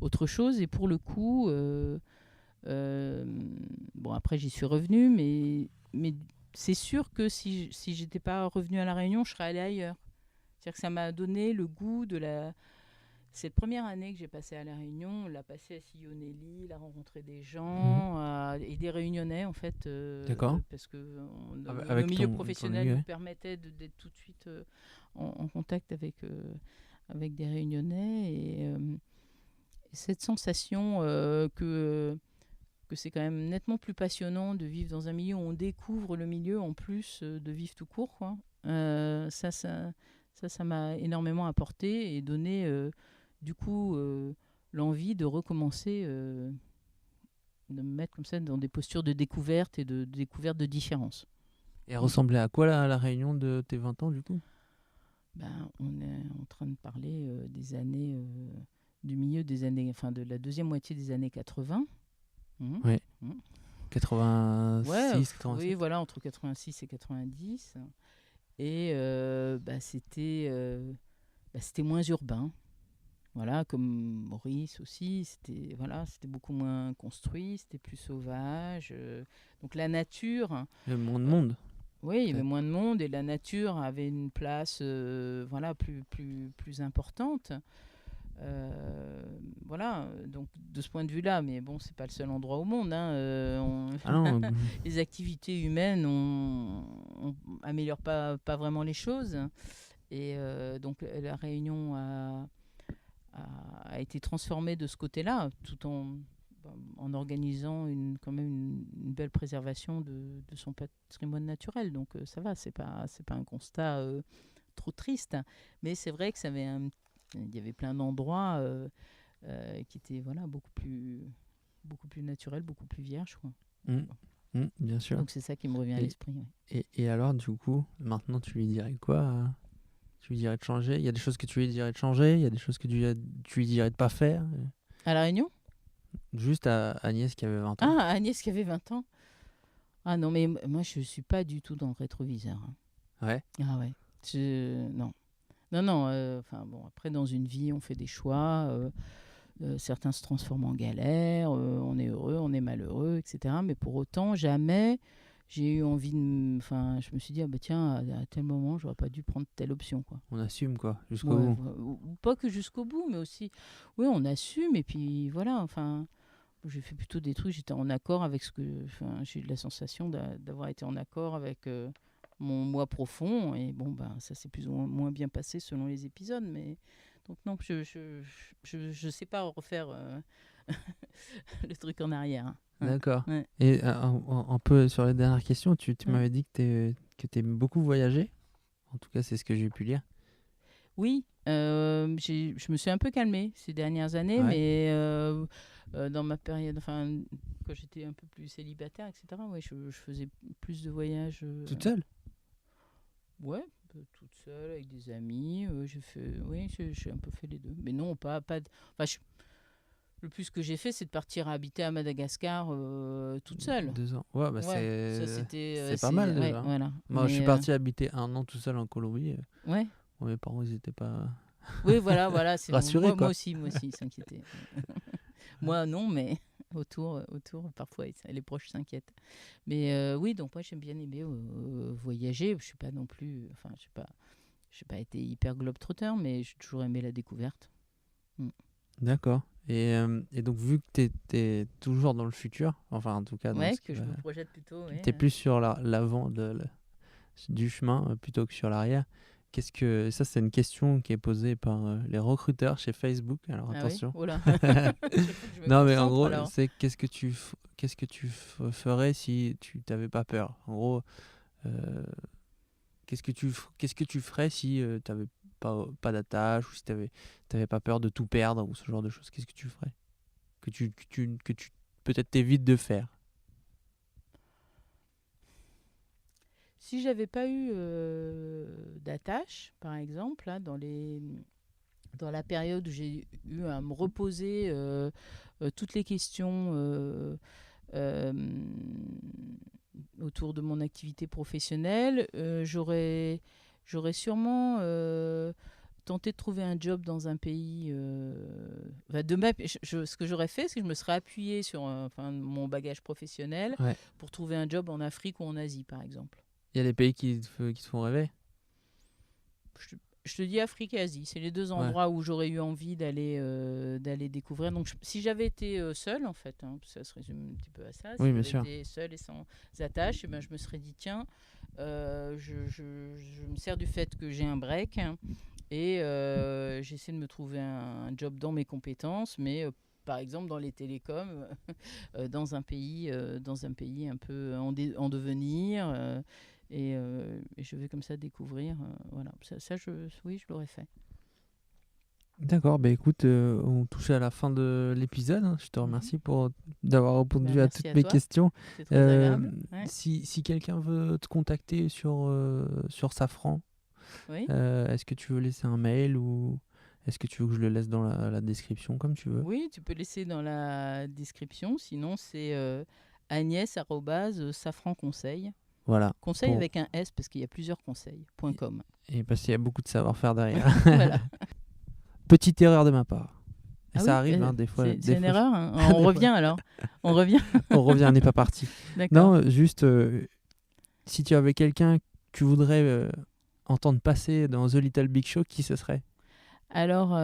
autre chose. Et pour le coup, euh, bon, après, j'y suis revenue, mais c'est sûr que si j'étais pas revenue à La Réunion, je serais allée ailleurs. C'est-à-dire que ça m'a donné le goût de la... Cette première année que j'ai passée à La Réunion, on l'a passée à sillonner l'île, à rencontrer des Mhm. gens et des Réunionnais, en fait, D'accord. parce que nos Avec milieux ton professionnels ami, nous ouais. permettaient d'être tout de suite en contact avec des Réunionnais. Et cette sensation que c'est quand même nettement plus passionnant de vivre dans un milieu où on découvre le milieu en plus de vivre tout court, quoi. Ça m'a énormément apporté et donné du coup l'envie de recommencer, de me mettre comme ça dans des postures de découverte et de découverte de différence. Et elle ressemblait à quoi la réunion de tes 20 ans du coup? On est en train de parler des années, du milieu des années, enfin de la deuxième moitié des années 80. Oui. 86, ouais, 87. Oui, voilà, entre 86 et 90. Et c'était moins urbain. Voilà, comme Maurice aussi, c'était beaucoup moins construit, c'était plus sauvage. Donc la nature... Il y avait moins de monde. Oui, il y avait moins de monde et la nature avait une place plus importante. Voilà, donc de ce point de vue-là, mais bon, c'est pas le seul endroit au monde. Les activités humaines améliorent pas vraiment les choses. Et donc la Réunion a été transformée de ce côté-là, tout en organisant quand même une belle préservation de son patrimoine naturel. Donc ça va, c'est pas un constat trop triste. Mais c'est vrai que il y avait plein d'endroits qui étaient beaucoup plus naturels, beaucoup plus vierges, quoi. Bien sûr. Donc c'est ça qui me revient à l'esprit. Ouais. Et alors, du coup, maintenant, tu lui dirais quoi? Tu lui dirais de changer? Il y a des choses que tu lui dirais de changer? Il y a des choses que tu lui dirais de pas faire? À La Réunion? Juste à Agnès qui avait 20 ans. Ah, Agnès qui avait 20 ans. Ah non, mais moi, je suis pas du tout dans le rétroviseur. Ouais. Ah ouais. Non. Non. Après, dans une vie, on fait des choix. Certains se transforment en galère. On est heureux, on est malheureux, etc. Mais pour autant, jamais j'ai eu envie de... Enfin, je me suis dit, tiens, à tel moment, j'aurais pas dû prendre telle option, quoi. On assume, quoi, jusqu'au bout. Ou pas que jusqu'au bout, mais aussi... Oui, on assume, et puis voilà, enfin... J'ai fait plutôt des trucs, j'étais en accord avec ce que... Enfin, j'ai eu la sensation d'avoir été en accord avec mon moi profond, et bon, ça s'est plus ou moins bien passé selon les épisodes, mais... Donc non, je sais pas refaire le truc en arrière. Hein. D'accord. Ouais. Et un peu sur les dernières questions, tu m'avais dit que tu aimais beaucoup voyager. En tout cas, c'est ce que j'ai pu lire. Oui, je me suis un peu calmée ces dernières années, mais dans ma période, enfin, quand j'étais un peu plus célibataire, etc., je faisais plus de voyages. Toute seule? Ouais, toute seule, avec des amis. J'ai un peu fait les deux. Mais non, pas le plus que j'ai fait, c'est de partir habiter à Madagascar toute seule. 2 ans. Ouais, c'est pas mal déjà. Voilà. Moi, je suis parti habiter 1 an tout seul en Colombie. Ouais. Mes parents, ils étaient pas... Oui, voilà. C'est rassurés, quoi. Moi aussi, ils s'inquiétaient. Moi, non, mais autour parfois, les proches s'inquiètent. Mais oui, donc moi, j'aime bien aimer voyager. Je suis pas non plus... Enfin, j'ai pas été hyper globe-trotter, mais j'ai toujours aimé la découverte. D'accord. Et donc, vu que tu es toujours dans le futur, enfin, en tout cas... je me projette plutôt. Tu es plus sur l'avant du chemin plutôt que sur l'arrière. Ça, c'est une question qui est posée par les recruteurs chez Facebook. Alors, attention. Oui, non, mais en gros, c'est qu'est-ce que tu ferais si tu n'avais pas peur? En gros, qu'est-ce que tu ferais si tu n'avais pas d'attache ou si tu n'avais pas peur de tout perdre ou ce genre de choses? Qu'est-ce que tu ferais que tu peut-être t'évites de faire? Si j'avais pas eu d'attache, par exemple, là, dans la période où j'ai eu à me reposer toutes les questions autour de mon activité professionnelle, j'aurais sûrement tenté de trouver un job dans un pays. Ce que j'aurais fait, c'est que je me serais appuyée sur mon bagage professionnel pour trouver un job en Afrique ou en Asie, par exemple. Il y a des pays qui te font rêver? Je te dis Afrique et Asie. C'est les deux endroits où j'aurais eu envie d'aller découvrir. Donc, si j'avais été seule, en fait, ça se résume un petit peu à ça. Si j'avais été seule et sans attache, je me serais dit, tiens, je me sers du fait que j'ai un break et j'essaie de me trouver un job dans mes compétences, mais par exemple dans les télécoms, dans un pays un peu en devenir. Et je vais comme ça découvrir. Voilà. Oui, je l'aurais fait. D'accord, bah écoute, on touche à la fin de l'épisode. Hein. Je te remercie d'avoir répondu à toutes mes questions. C'est très agréable. Ouais. Si quelqu'un veut te contacter sur Safran, est-ce que tu veux laisser un mail ou est-ce que tu veux que je le laisse dans la description, comme tu veux? Oui, tu peux laisser dans la description. Sinon, c'est agnès@safranconseil. Voilà. Conseil avec un S parce qu'il y a plusieurs conseils.com. Et parce qu'il y a beaucoup de savoir-faire derrière. Voilà. Petite erreur de ma part. Et Ah ça oui, arrive, des fois. C'est une erreur. Hein. On revient alors. On revient. On n'est pas parti. D'accord. Non, juste si tu avais quelqu'un que tu voudrais entendre passer dans The Little Big Show, qui ce serait? Alors,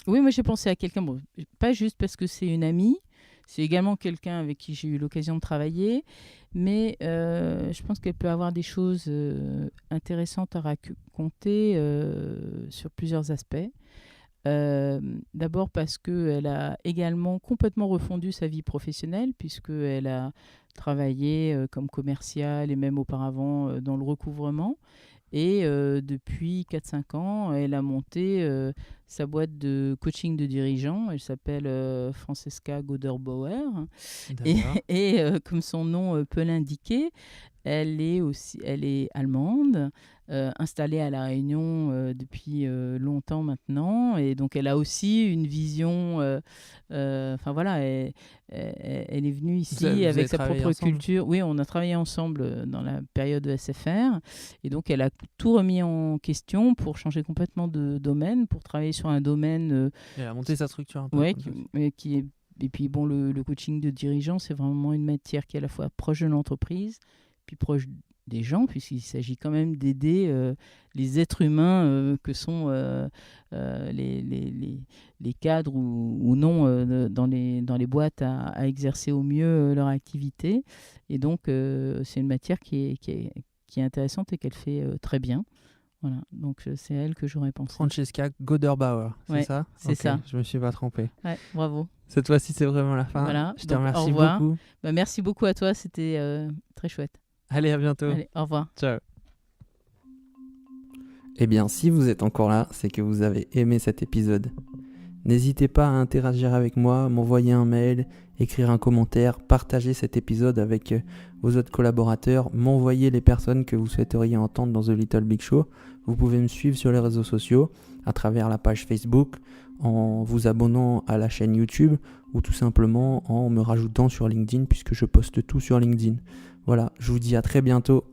oui, moi j'ai pensé à quelqu'un, pas juste parce que c'est une amie, c'est également quelqu'un avec qui j'ai eu l'occasion de travailler, mais je pense qu'elle peut avoir des choses intéressantes à raconter sur plusieurs aspects. D'abord parce qu'elle a également complètement refondu sa vie professionnelle, puisqu'elle a travaillé comme commerciale et même auparavant dans le recouvrement. Et depuis 4-5 ans, elle a monté sa boîte de coaching de dirigeants. Elle s'appelle Francesca Goderbauer. Et comme son nom peut l'indiquer, elle est allemande, installée à La Réunion depuis longtemps maintenant. Et donc, elle a aussi une vision... Enfin, voilà, elle est venue ici avec sa propre culture. Oui, on a travaillé ensemble dans la période de SFR. Et donc, elle a tout remis en question pour changer complètement de domaine, pour travailler sur un domaine... elle a monté sa structure un peu. Oui, qui est... Et puis, bon, le coaching de dirigeants, c'est vraiment une matière qui est à la fois proche de l'entreprise, puis proche des gens, puisqu'il s'agit quand même d'aider les êtres humains que sont les cadres ou non dans les boîtes à exercer au mieux leur activité. Et donc, c'est une matière qui est intéressante et qu'elle fait très bien. Voilà, donc c'est à elle que j'aurais pensé. Francesca Goderbauer, c'est ça? C'est ça. Je me suis pas trompé. Ouais, bravo. Cette fois-ci, c'est vraiment la fin. Voilà, je te remercie beaucoup. Merci beaucoup à toi, c'était très chouette. Allez, à bientôt. Allez, au revoir. Ciao. Eh bien, si vous êtes encore là, c'est que vous avez aimé cet épisode. N'hésitez pas à interagir avec moi, m'envoyer un mail, écrire un commentaire, partager cet épisode avec vos autres collaborateurs, m'envoyer les personnes que vous souhaiteriez entendre dans The Little Big Show. Vous pouvez me suivre sur les réseaux sociaux, à travers la page Facebook, en vous abonnant à la chaîne YouTube ou tout simplement en me rajoutant sur LinkedIn puisque je poste tout sur LinkedIn. Voilà, je vous dis à très bientôt.